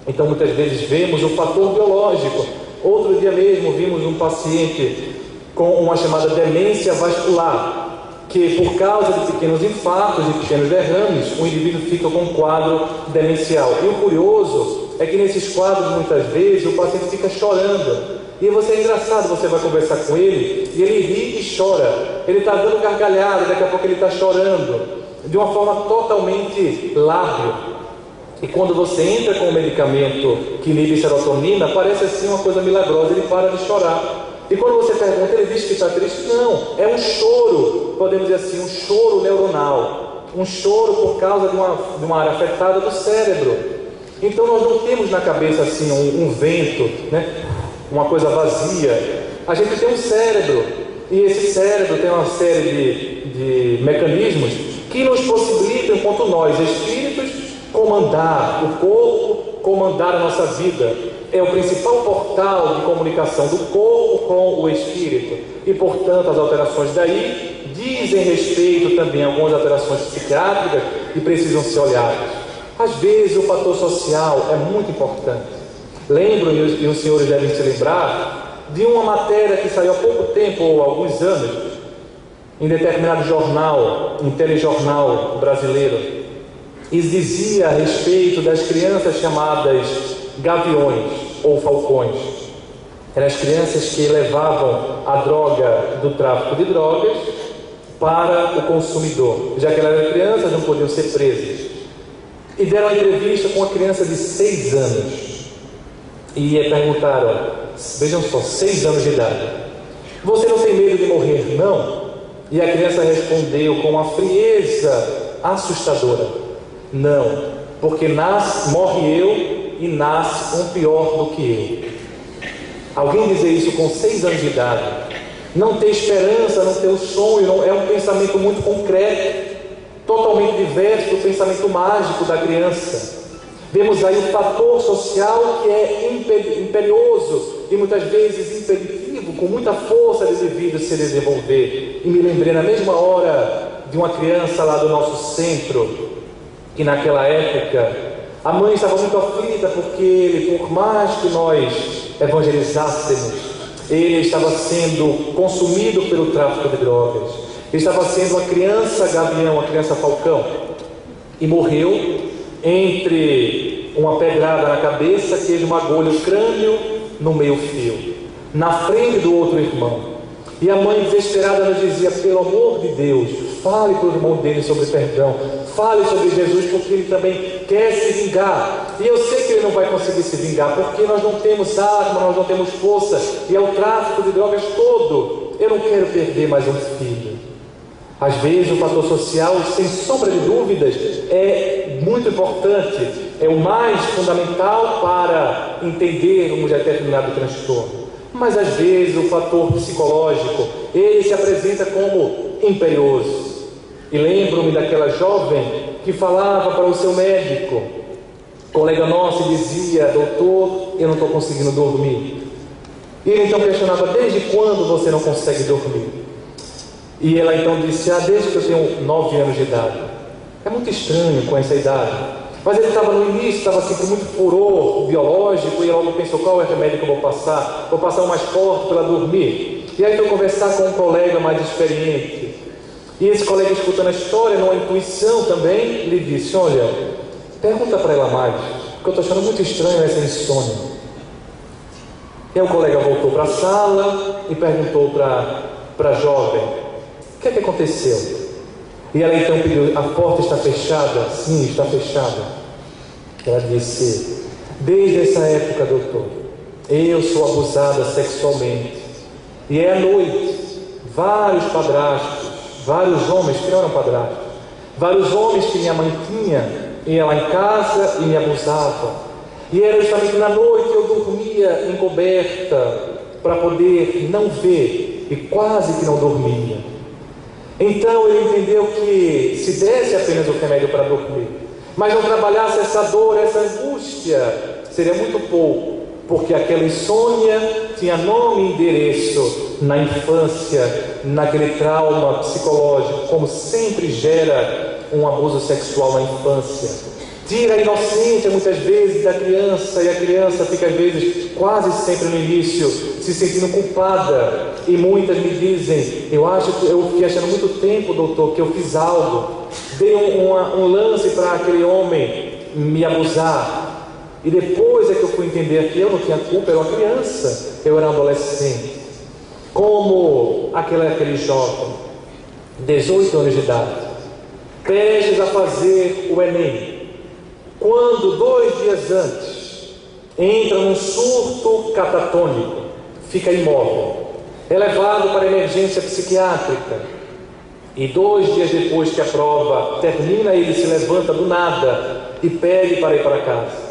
Então muitas vezes vemos o fator biológico. Outro dia mesmo vimos um paciente com uma chamada demência vascular, que por causa de pequenos infartos e pequenos derrames, o indivíduo fica com um quadro demencial. E o curioso é que nesses quadros muitas vezes o paciente fica chorando. E você é engraçado, você vai conversar com ele e ele ri e chora. Ele está dando gargalhada, daqui a pouco ele está chorando, de uma forma totalmente lábil. E quando você entra com um medicamento que inibe serotonina, parece assim uma coisa milagrosa, ele para de chorar. E quando você pergunta, ele diz que está triste. Não, é um choro, podemos dizer assim, um choro neuronal, um choro por causa de uma área afetada do cérebro. Então nós não temos na cabeça assim um vento, né? Uma coisa vazia. A gente tem um cérebro, e esse cérebro tem uma série de mecanismos que nos possibilitam, enquanto nós, espíritos, comandar o corpo, comandar a nossa vida. É o principal portal de comunicação do corpo com o espírito. E, portanto, as alterações daí dizem respeito também a algumas alterações psiquiátricas que precisam ser olhadas. Às vezes, o fator social é muito importante. Lembro, e os senhores devem se lembrar, de uma matéria que saiu há pouco tempo, ou há alguns anos, em determinado jornal, um telejornal brasileiro, e dizia a respeito das crianças chamadas gaviões ou falcões. Eram as crianças que levavam a droga do tráfico de drogas para o consumidor. Já que elas eram crianças, não podiam ser presas. E deram uma entrevista com uma criança de 6 anos. E perguntaram, vejam só, 6 anos de idade: você não tem medo de morrer, não? E a criança respondeu com uma frieza assustadora: não, porque morre eu e nasce um pior do que eu. Alguém dizer isso com 6 anos de idade, não ter esperança, não ter o sonho, não, é um pensamento muito concreto, totalmente diverso do pensamento mágico da criança. Vemos aí o fator social que é imperioso e muitas vezes impeditivo, com muita força do indivíduo se desenvolver. E me lembrei na mesma hora de uma criança lá do nosso centro, que naquela época a mãe estava muito aflita porque ele, por mais que nós evangelizássemos, ele estava sendo consumido pelo tráfico de drogas. Ele estava sendo uma criança gavião, uma criança falcão, e morreu entre uma pedrada na cabeça que esmagou-lhe o crânio no meio-fio, na frente do outro irmão. E a mãe desesperada nos dizia: pelo amor de Deus, fale para o irmão dele sobre perdão, fale sobre Jesus, porque ele também quer se vingar. E eu sei que ele não vai conseguir se vingar, porque nós não temos arma, nós não temos força, e é o tráfico de drogas todo. Eu não quero perder mais um filho. Às vezes o fator social, sem sombra de dúvidas, é muito importante, é o mais fundamental para entendermos determinado transtorno. Mas às vezes o fator psicológico, ele se apresenta como imperioso. E lembro-me daquela jovem que falava para o seu médico, colega nosso, e dizia: doutor, eu não estou conseguindo dormir. E ele então questionava: desde quando você não consegue dormir? E ela então disse: desde que eu tenho 9 anos de idade. É muito estranho com essa idade. Mas ele estava no início, estava assim com muito furor biológico, e logo pensou: qual é o remédio que eu vou passar? Vou passar o mais forte para dormir. E aí foi conversar com um colega mais experiente. E esse colega, escutando a história, numa intuição também, lhe disse: olha, pergunta para ela mais, porque eu estou achando muito estranho essa insônia. E aí o colega voltou para a sala e perguntou para a jovem: o que é que aconteceu? E ela então pediu: a porta está fechada? Sim, está fechada. Ela disse: desde essa época, doutor, eu sou abusada sexualmente. E é à noite, vários padrastos, vários homens que não eram padrastos, vários homens que minha mãe tinha, iam lá em casa e me abusavam. E era justamente na noite que eu dormia encoberta para poder não ver, e quase que não dormia. Então ele entendeu que se desse apenas o remédio para dormir, mas não trabalhasse essa dor, essa angústia, seria muito pouco, porque aquela insônia tinha nome e endereço na infância, naquele trauma psicológico, como sempre gera um abuso sexual na infância. Tira a inocência muitas vezes da criança, e a criança fica às vezes, quase sempre no início, se sentindo culpada. E muitas me dizem: eu acho que eu fiquei achando muito tempo, doutor, que eu fiz algo, dei um lance para aquele homem me abusar, e depois é que eu fui entender que eu não tinha culpa, eu era uma criança, eu era um adolescente. Como aquele jovem, 18 anos de idade, prestes a fazer o Enem, quando 2 dias antes entra num surto catatônico, fica imóvel, é levado para a emergência psiquiátrica, e 2 dias depois que a prova termina, ele se levanta do nada e pede para ir para casa.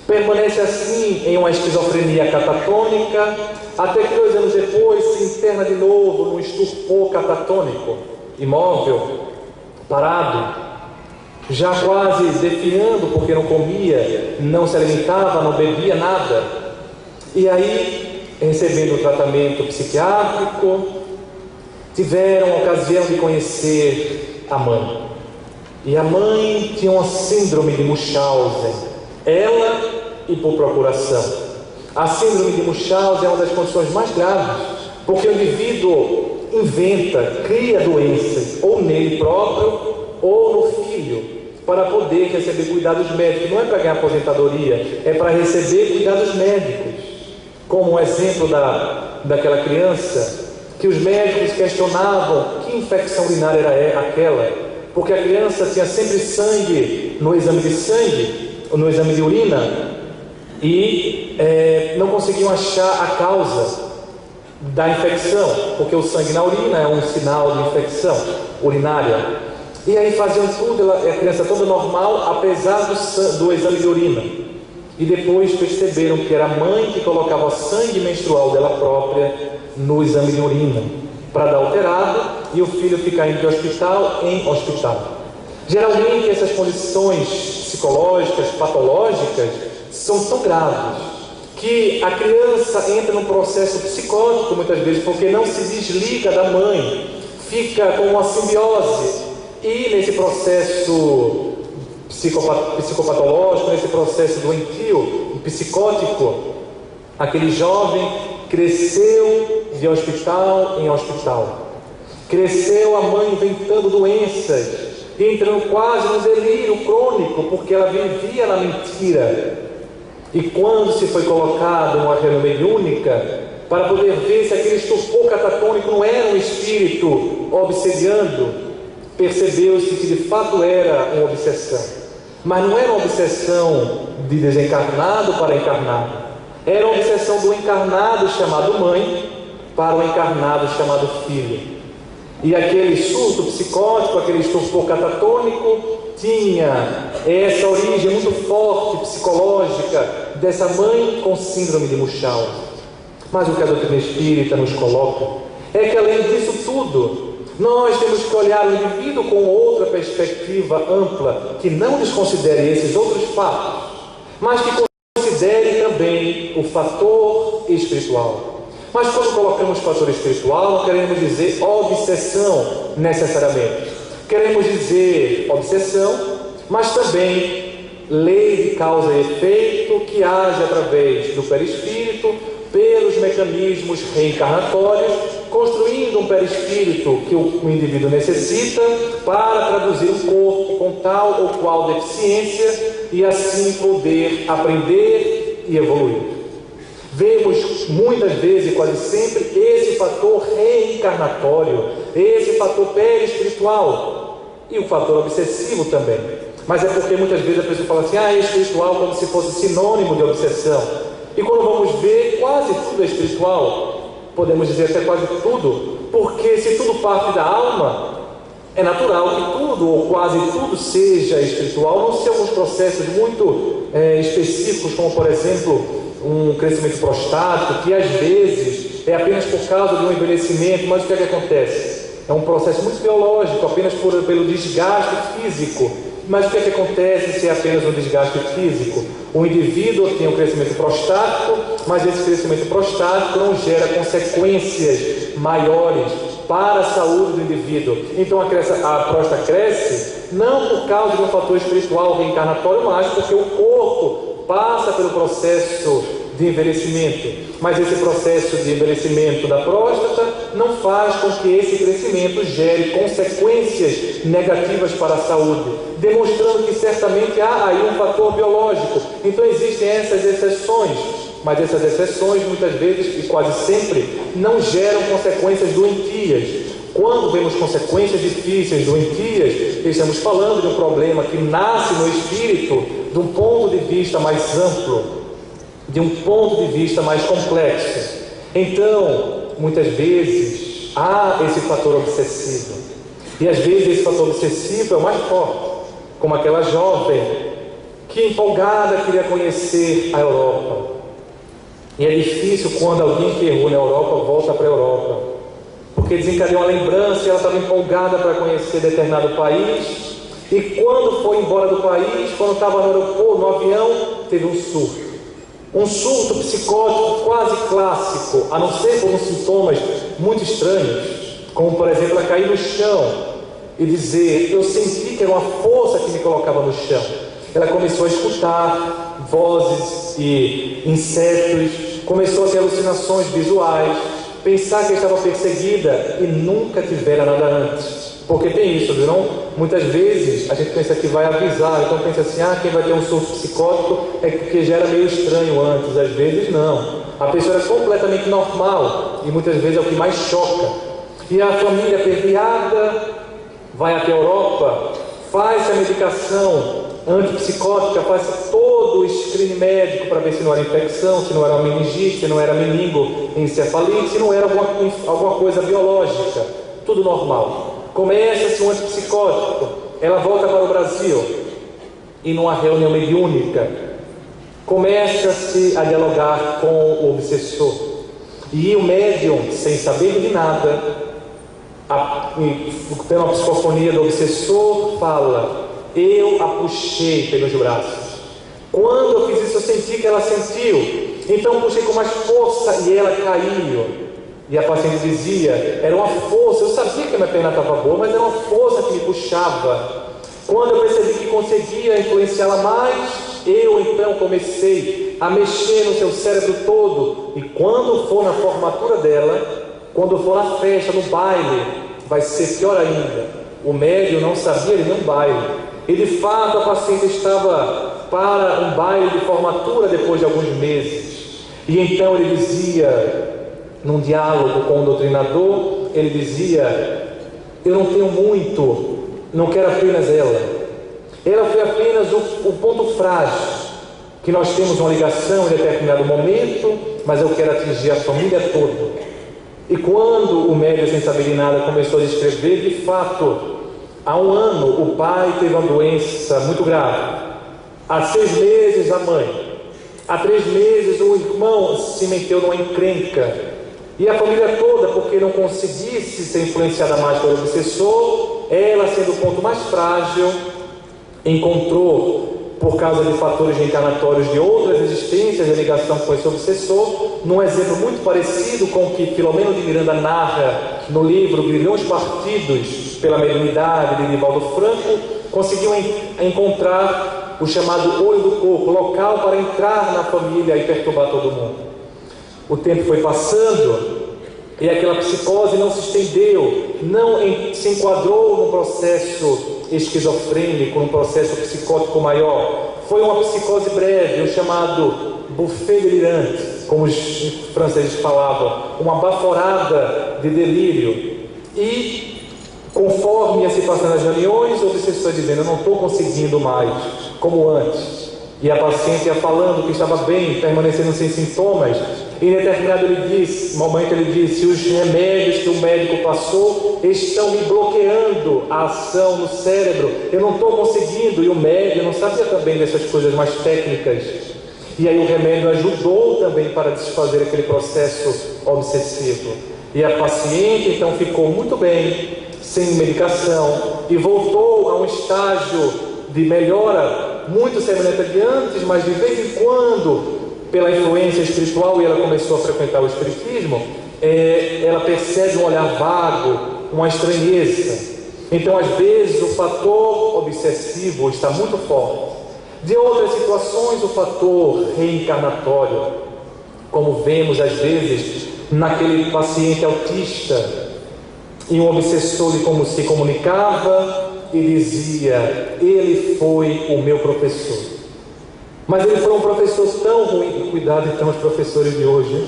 Permanece assim em uma esquizofrenia catatônica, até que 2 anos depois se interna de novo num estupor catatônico, imóvel, parado, já quase definhando, porque não comia, não se alimentava, não bebia nada. E aí, recebendo o tratamento psiquiátrico, tiveram a ocasião de conhecer a mãe. E a mãe tinha uma síndrome de Munchausen, ela e por procuração. A síndrome de Munchausen é uma das condições mais graves, porque o indivíduo inventa, cria doenças, ou nele próprio, ou no filho, para poder receber cuidados médicos. Não é para ganhar aposentadoria, é para receber cuidados médicos. Como um exemplo daquela criança, que os médicos questionavam que infecção urinária era aquela, porque a criança tinha sempre sangue no exame de sangue, ou no exame de urina, e não conseguiam achar a causa da infecção, porque o sangue na urina é um sinal de infecção urinária. E aí faziam tudo, a criança toda normal, apesar do exame de urina. E depois perceberam que era a mãe que colocava o sangue menstrual dela própria no exame de urina, para dar alterado, e o filho ficar indo de hospital em hospital. Geralmente essas condições psicológicas, patológicas, são tão graves que a criança entra num processo psicótico muitas vezes, porque não se desliga da mãe, fica com uma simbiose. E nesse processo psicopatológico, nesse processo doentio, psicótico, aquele jovem cresceu de hospital em hospital. Cresceu a mãe inventando doenças, entrando quase no delírio crônico, porque ela vivia na mentira. E quando se foi colocado numa reunião mediúnica, para poder ver se aquele estupor catatônico não era um espírito obsediando, percebeu-se que de fato era uma obsessão. Mas não era uma obsessão de desencarnado para encarnado, era uma obsessão do encarnado chamado mãe para o encarnado chamado filho. E aquele surto psicótico, aquele estupor catatônico, tinha essa origem muito forte, psicológica, dessa mãe com síndrome de Munchausen. Mas o que a doutrina espírita nos coloca é que, além disso tudo, nós temos que olhar o indivíduo com outra perspectiva ampla, que não desconsidere esses outros fatos, mas que considere também o fator espiritual. Mas quando colocamos fator espiritual, não queremos dizer obsessão necessariamente. Queremos dizer obsessão, mas também lei de causa e efeito que age através do perispírito, pelos mecanismos reencarnatórios, construindo um perispírito que o indivíduo necessita para traduzir o corpo com tal ou qual deficiência e assim poder aprender e evoluir. Vemos muitas vezes, quase sempre, esse fator reencarnatório, esse fator perispiritual e o fator obsessivo também. Mas é porque muitas vezes a pessoa fala assim, é espiritual, como se fosse sinônimo de obsessão. E quando vamos ver, quase tudo é espiritual. Podemos dizer até quase tudo, porque se tudo parte da alma, é natural que tudo ou quase tudo seja espiritual, não se alguns processos muito específicos, como por exemplo, um crescimento prostático, que às vezes é apenas por causa de um envelhecimento, mas o que é que acontece? É um processo muito biológico, apenas pelo desgaste físico. Mas o que é que acontece se é apenas um desgaste físico? O indivíduo tem um crescimento prostático, mas esse crescimento prostático não gera consequências maiores para a saúde do indivíduo. Então a próstata cresce não por causa de um fator espiritual reencarnatório, mas porque o corpo passa pelo processo de envelhecimento. Mas esse processo de envelhecimento da próstata não faz com que esse crescimento gere consequências negativas para a saúde, demonstrando que certamente há aí um fator biológico. Então existem essas exceções, mas essas exceções muitas vezes e quase sempre não geram consequências doentias. Quando vemos consequências difíceis, doentias, estamos falando de um problema que nasce no espírito de um ponto de vista mais amplo, de um ponto de vista mais complexo. Então, muitas vezes, há esse fator obsessivo. E às vezes esse fator obsessivo é o mais forte, como aquela jovem que empolgada queria conhecer a Europa. E é difícil quando alguém que errou na Europa volta para a Europa, porque desencadeou uma lembrança e ela estava empolgada para conhecer determinado país. E quando foi embora do país, quando estava no aeroporto, no avião, teve um surto. Um surto psicótico quase clássico, a não ser por uns sintomas muito estranhos, como por exemplo, ela cair no chão e dizer, eu senti que era uma força que me colocava no chão. Ela começou a escutar vozes e insetos, começou a ter alucinações visuais, pensar que estava perseguida e nunca tivera nada antes. Porque tem isso, viu? Não? Muitas vezes a gente pensa que vai avisar, então pensa assim, quem vai ter um surto psicótico é porque já era meio estranho antes. Às vezes não, a pessoa era completamente normal e muitas vezes é o que mais choca. E a família permeada vai até a Europa, faz a medicação antipsicótica, faz todo o screen médico para ver se não era infecção, se não era uma meningite, se não era meningoencefalite, se não era alguma coisa biológica, tudo normal. Começa-se um antipsicótico, ela volta para o Brasil e numa reunião mediúnica começa-se a dialogar com o obsessor. E o médium, sem saber de nada, tendo a psicofonia do obsessor, fala, eu a puxei pelos braços. Quando eu fiz isso, eu senti que ela sentiu, então puxei com mais força e ela caiu. E a paciente dizia, era uma força, eu sabia que a minha perna estava boa, mas era uma força que me puxava. Quando eu percebi que conseguia influenciá-la mais, eu então comecei a mexer no seu cérebro todo. E quando for na formatura dela, quando for na festa, no baile, vai ser pior ainda. O médium não sabia de nenhum baile. E de fato a paciente estava para um baile de formatura depois de alguns meses. E então ele dizia, num diálogo com o doutrinador, ele dizia, eu não tenho muito, não quero apenas ela. Ela foi apenas o ponto frágil, que nós temos uma ligação em determinado momento, mas eu quero atingir a família toda. E quando o médium, sem saber de nada, começou a descrever, de fato, há um ano o pai teve uma doença muito grave, há 6 meses a mãe, há 3 meses o irmão se meteu numa encrenca, e a família toda, porque não conseguisse ser influenciada mais pelo obsessor, ela, sendo o ponto mais frágil, encontrou, por causa de fatores reencarnatórios de outras existências de ligação com esse obsessor, num exemplo muito parecido com o que Filomeno de Miranda narra no livro Grilhões Partidos pela Mediunidade, de Divaldo Franco, conseguiu encontrar o chamado olho do coco, local para entrar na família e perturbar todo mundo. O tempo foi passando e aquela psicose não se estendeu, não se enquadrou num processo esquizofrênico, num processo psicótico maior. Foi uma psicose breve, o chamado buffet delirante, como os franceses falavam, uma baforada de delírio. E conforme ia se passando as reuniões, o obsessor dizendo: eu não estou conseguindo mais como antes. E a paciente ia falando que estava bem, permanecendo sem sintomas. Em determinado momento ele disse: os remédios que o médico passou estão me bloqueando a ação no cérebro, eu não estou conseguindo. E o médico não sabia também dessas coisas mais técnicas. E aí o remédio ajudou também para desfazer aquele processo obsessivo. E a paciente então ficou muito bem, sem medicação, e voltou a um estágio de melhora muito semelhante a de antes, mas de vez em quando, pela influência espiritual, e ela começou a frequentar o espiritismo, ela percebe um olhar vago, uma estranheza. Então, às vezes, o fator obsessivo está muito forte. De outras situações, o fator reencarnatório, como vemos às vezes naquele paciente autista, e um obsessor de como se comunicava e dizia: ele foi o meu professor. Mas ele foi um professor tão ruim, cuidado então os professores de hoje, hein?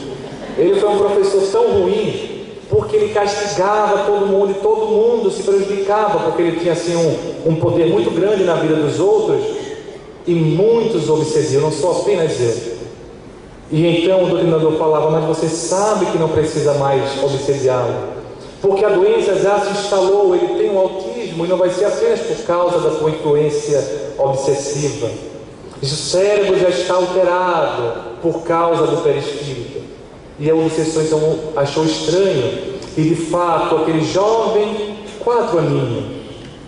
Ele foi um professor tão ruim porque ele castigava todo mundo e todo mundo se prejudicava, porque ele tinha assim um poder muito grande na vida dos outros, e muitos obsediam, não só apenas eu. E então o doutrinador falava: mas você sabe que não precisa mais obsediá-lo, porque a doença já se instalou, ele tem um autismo, e não vai ser apenas por causa da sua influência obsessiva. O cérebro já está alterado por causa do perispírito. E a obsessão então achou estranho, e de fato aquele jovem, 4 aninhos,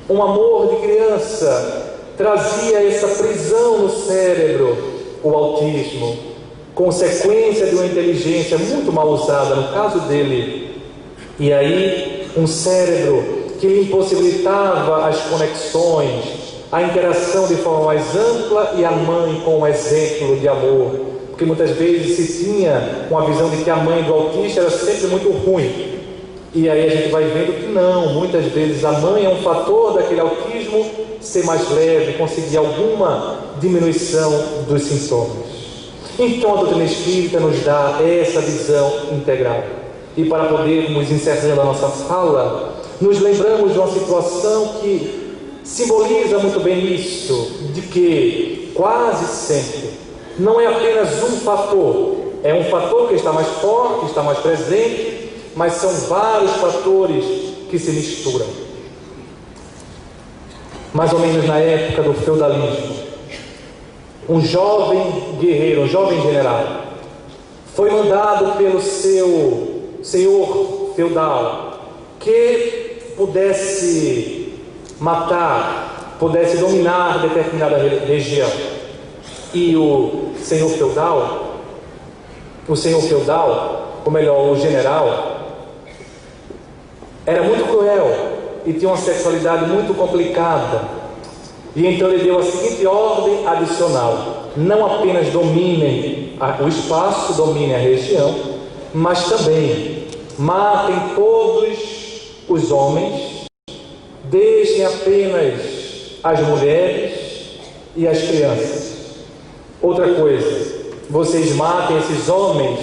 um amor de criança, trazia essa prisão no cérebro, o autismo, consequência de uma inteligência muito mal usada no caso dele. E aí um cérebro que lhe impossibilitava as conexões, a interação de forma mais ampla, e a mãe com um exemplo de amor, porque muitas vezes se tinha uma visão de que a mãe do autista era sempre muito ruim, e aí a gente vai vendo que não, muitas vezes a mãe é um fator daquele autismo ser mais leve, conseguir alguma diminuição dos sintomas. Então a doutrina espírita nos dá essa visão integral. E para podermos encerrando a nossa fala, nos lembramos de uma situação que simboliza muito bem isso, de que quase sempre não é apenas um fator, é um fator que está mais forte, está mais presente, mas são vários fatores que se misturam. Mais ou menos na época do feudalismo, um jovem guerreiro, um jovem general, foi mandado pelo seu senhor feudal que pudesse matar, pudesse dominar determinada região. E o senhor feudal, ou melhor, o general, era muito cruel e tinha uma sexualidade muito complicada. E então ele deu a seguinte ordem adicional: não apenas dominem o espaço, dominem a região, mas também matem todos os homens, deixem apenas as mulheres e as crianças. Outra coisa, vocês matem esses homens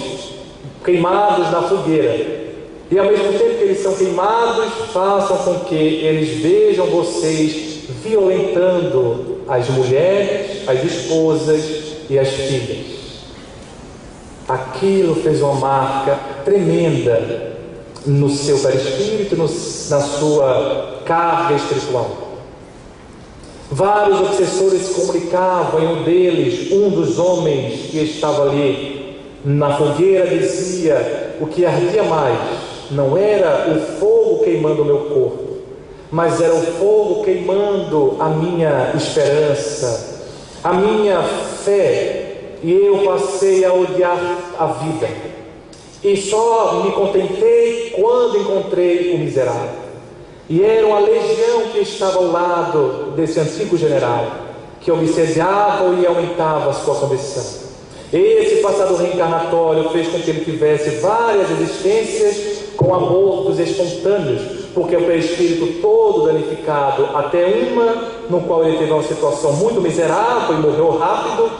queimados na fogueira, e ao mesmo tempo que eles são queimados, façam com que eles vejam vocês violentando as mulheres, as esposas e as filhas. Aquilo fez uma marca tremenda no seu perispírito, na sua carga espiritual. Vários obsessores se comunicavam, e um deles, um dos homens que estava ali na fogueira, dizia: o que ardia mais não era o fogo queimando o meu corpo, mas era o fogo queimando a minha esperança, a minha fé, e eu passei a odiar a vida. E só me contentei quando encontrei o miserável. E era uma legião que estava ao lado desse antigo general, que obsediava e aumentava a sua condição. Esse passado reencarnatório fez com que ele tivesse várias existências com abortos espontâneos, porque o perispírito todo danificado, até uma no qual ele teve uma situação muito miserável e morreu rápido,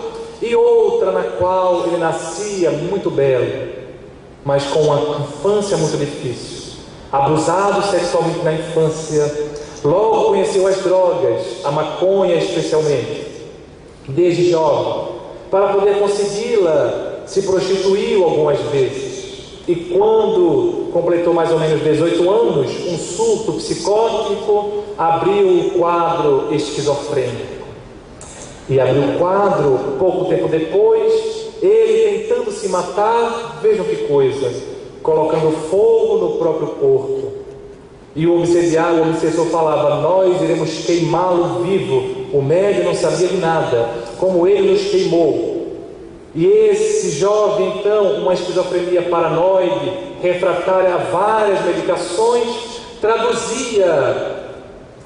e outra na qual ele nascia muito belo, mas com uma infância muito difícil, abusado sexualmente na infância, logo conheceu as drogas, a maconha especialmente, desde jovem. Para poder consegui-la, se prostituiu algumas vezes. E quando completou mais ou menos 18 anos, um surto psicótico abriu o quadro esquizofrênico. E abriu o quadro, pouco tempo depois, ele tentando se matar, vejam que coisa, colocando fogo no próprio corpo. E o obsessor falava: nós iremos queimá-lo vivo. O médico não sabia de nada, como ele nos queimou. E esse jovem, então, uma esquizofrenia paranoide, refratária a várias medicações, traduzia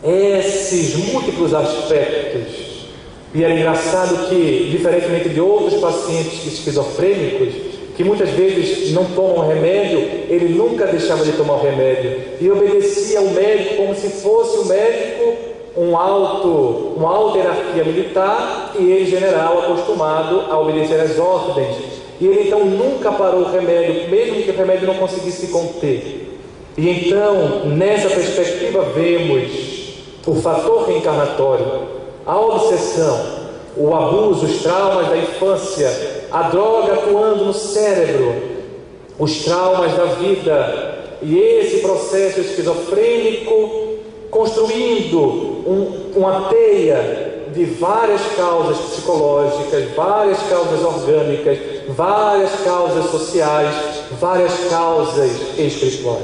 esses múltiplos aspectos. E era engraçado que, diferentemente de outros pacientes esquizofrênicos, que muitas vezes não tomam remédio, ele nunca deixava de tomar o remédio e obedecia ao médico como se fosse o médico uma alta hierarquia militar e ele, general, acostumado a obedecer às ordens. E ele então nunca parou o remédio, mesmo que o remédio não conseguisse conter. E então, nessa perspectiva, vemos o fator reencarnatório, a obsessão, o abuso, os traumas da infância, a droga atuando no cérebro, os traumas da vida, e esse processo esquizofrênico construindo uma teia de várias causas psicológicas, várias causas orgânicas, várias causas sociais, várias causas espirituais.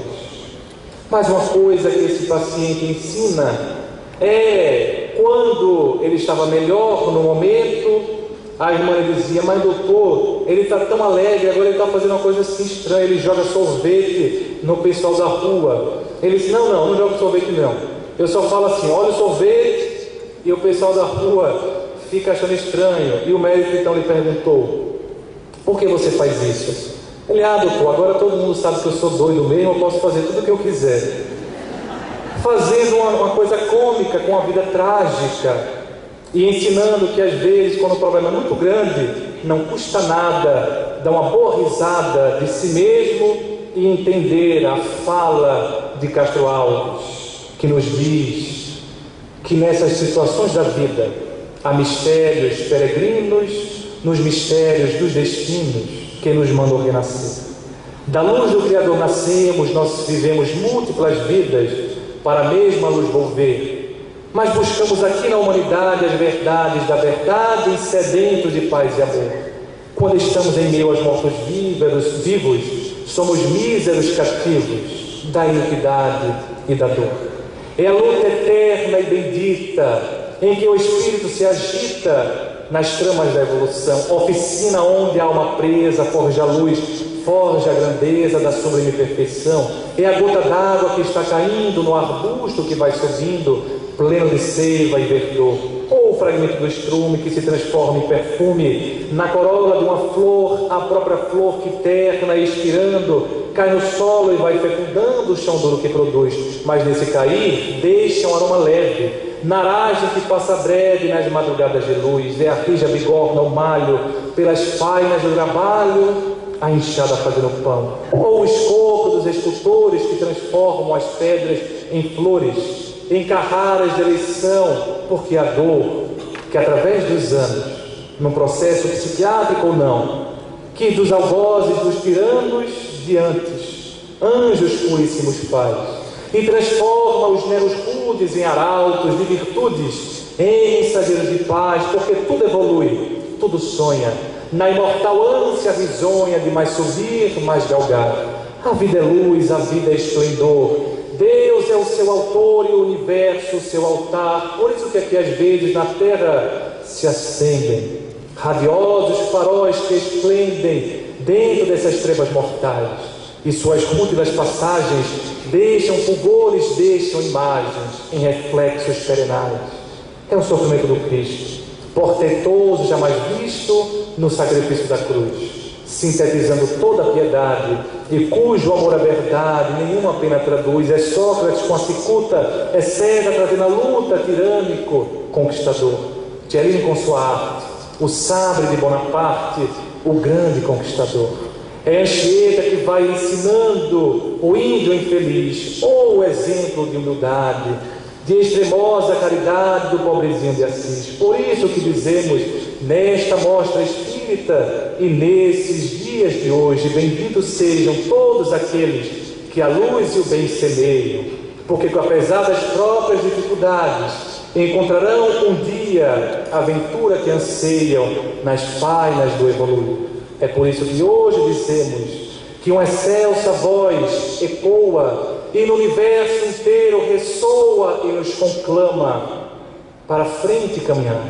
Mas uma coisa que esse paciente ensina é, quando ele estava melhor no momento, a irmã lhe dizia: mas doutor, ele está tão alegre, agora ele está fazendo uma coisa assim estranha, ele joga sorvete no pessoal da rua. Ele disse: não jogo sorvete não. Eu só falo assim: olha o sorvete, e o pessoal da rua fica achando estranho. E o médico então lhe perguntou: por que você faz isso? Ele: doutor, agora todo mundo sabe que eu sou doido mesmo, eu posso fazer tudo o que eu quiser. Fazendo uma coisa cômica com a vida trágica, e ensinando que às vezes, quando o problema é muito grande, não custa nada dar uma boa risada de si mesmo e entender a fala de Castro Alves, que nos diz que nessas situações da vida há mistérios peregrinos nos mistérios dos destinos que nos mandou renascer. Da luz do Criador nascemos, nós vivemos múltiplas vidas para a mesma luz volver, mas buscamos aqui na humanidade as verdades da verdade, sedentos de paz e amor. Quando estamos em meio aos mortos vivos, somos míseros cativos da iniquidade e da dor. É a luta eterna e bendita em que o espírito se agita nas tramas da evolução, oficina onde a alma presa forja a luz, forja a grandeza da sublime perfeição. É a gota d'água que está caindo no arbusto que vai subindo, pleno de seiva e verdor, ou o fragmento do estrume que se transforma em perfume na corola de uma flor, a própria flor que terna e expirando cai no solo e vai fecundando o chão duro que produz, mas nesse cair deixa um aroma leve, naragem que passa breve nas madrugadas de luz, é a rija bigorna, o malho, pelas fainas do trabalho, a enxada fazendo pão, ou o escopo dos escultores que transformam as pedras em flores, em carraras de eleição, porque a dor que através dos anos, num processo psiquiátrico ou não, que dos algozes dos tiranos de antes, anjos puríssimos faz, e transforma os neros rudes em arautos de virtudes, em mensageiros de paz, porque tudo evolui, tudo sonha, na imortal ânsia risonha de mais subir, mais galgar. A vida é luz, a vida é esplendor, Deus é o seu autor e o universo o seu altar. Por isso que aqui às vezes na terra se acendem radiosos faróis que esplendem dentro dessas trevas mortais, e suas rútilas passagens deixam fulgores, deixam imagens em reflexos perenais. É o sofrimento do Cristo, portentoso, jamais visto no sacrifício da cruz, sintetizando toda a piedade, e cujo amor à verdade nenhuma pena traduz. É Sócrates com a cicuta, é César trazendo a luta, tirânico conquistador, Tcherine com sua arte, o sabre de Bonaparte, o grande conquistador. É Anchieta que vai ensinando o índio infeliz, ou o exemplo de humildade, de extremosa caridade do pobrezinho de Assis. Por isso que dizemos, nesta mostra espírita e nesses dias de hoje, benditos sejam todos aqueles que a luz e o bem semeiam, porque apesar das próprias dificuldades, encontrarão um dia a aventura que anseiam nas fainas do evoluir. É por isso que hoje dizemos que uma excelsa voz ecoa e no universo inteiro ressoa e nos conclama para frente caminhar.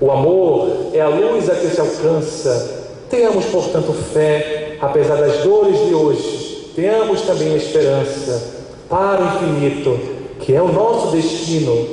O amor é a luz a que se alcança. Tenhamos, portanto, fé, apesar das dores de hoje. Tenhamos também esperança para o infinito, que é o nosso destino.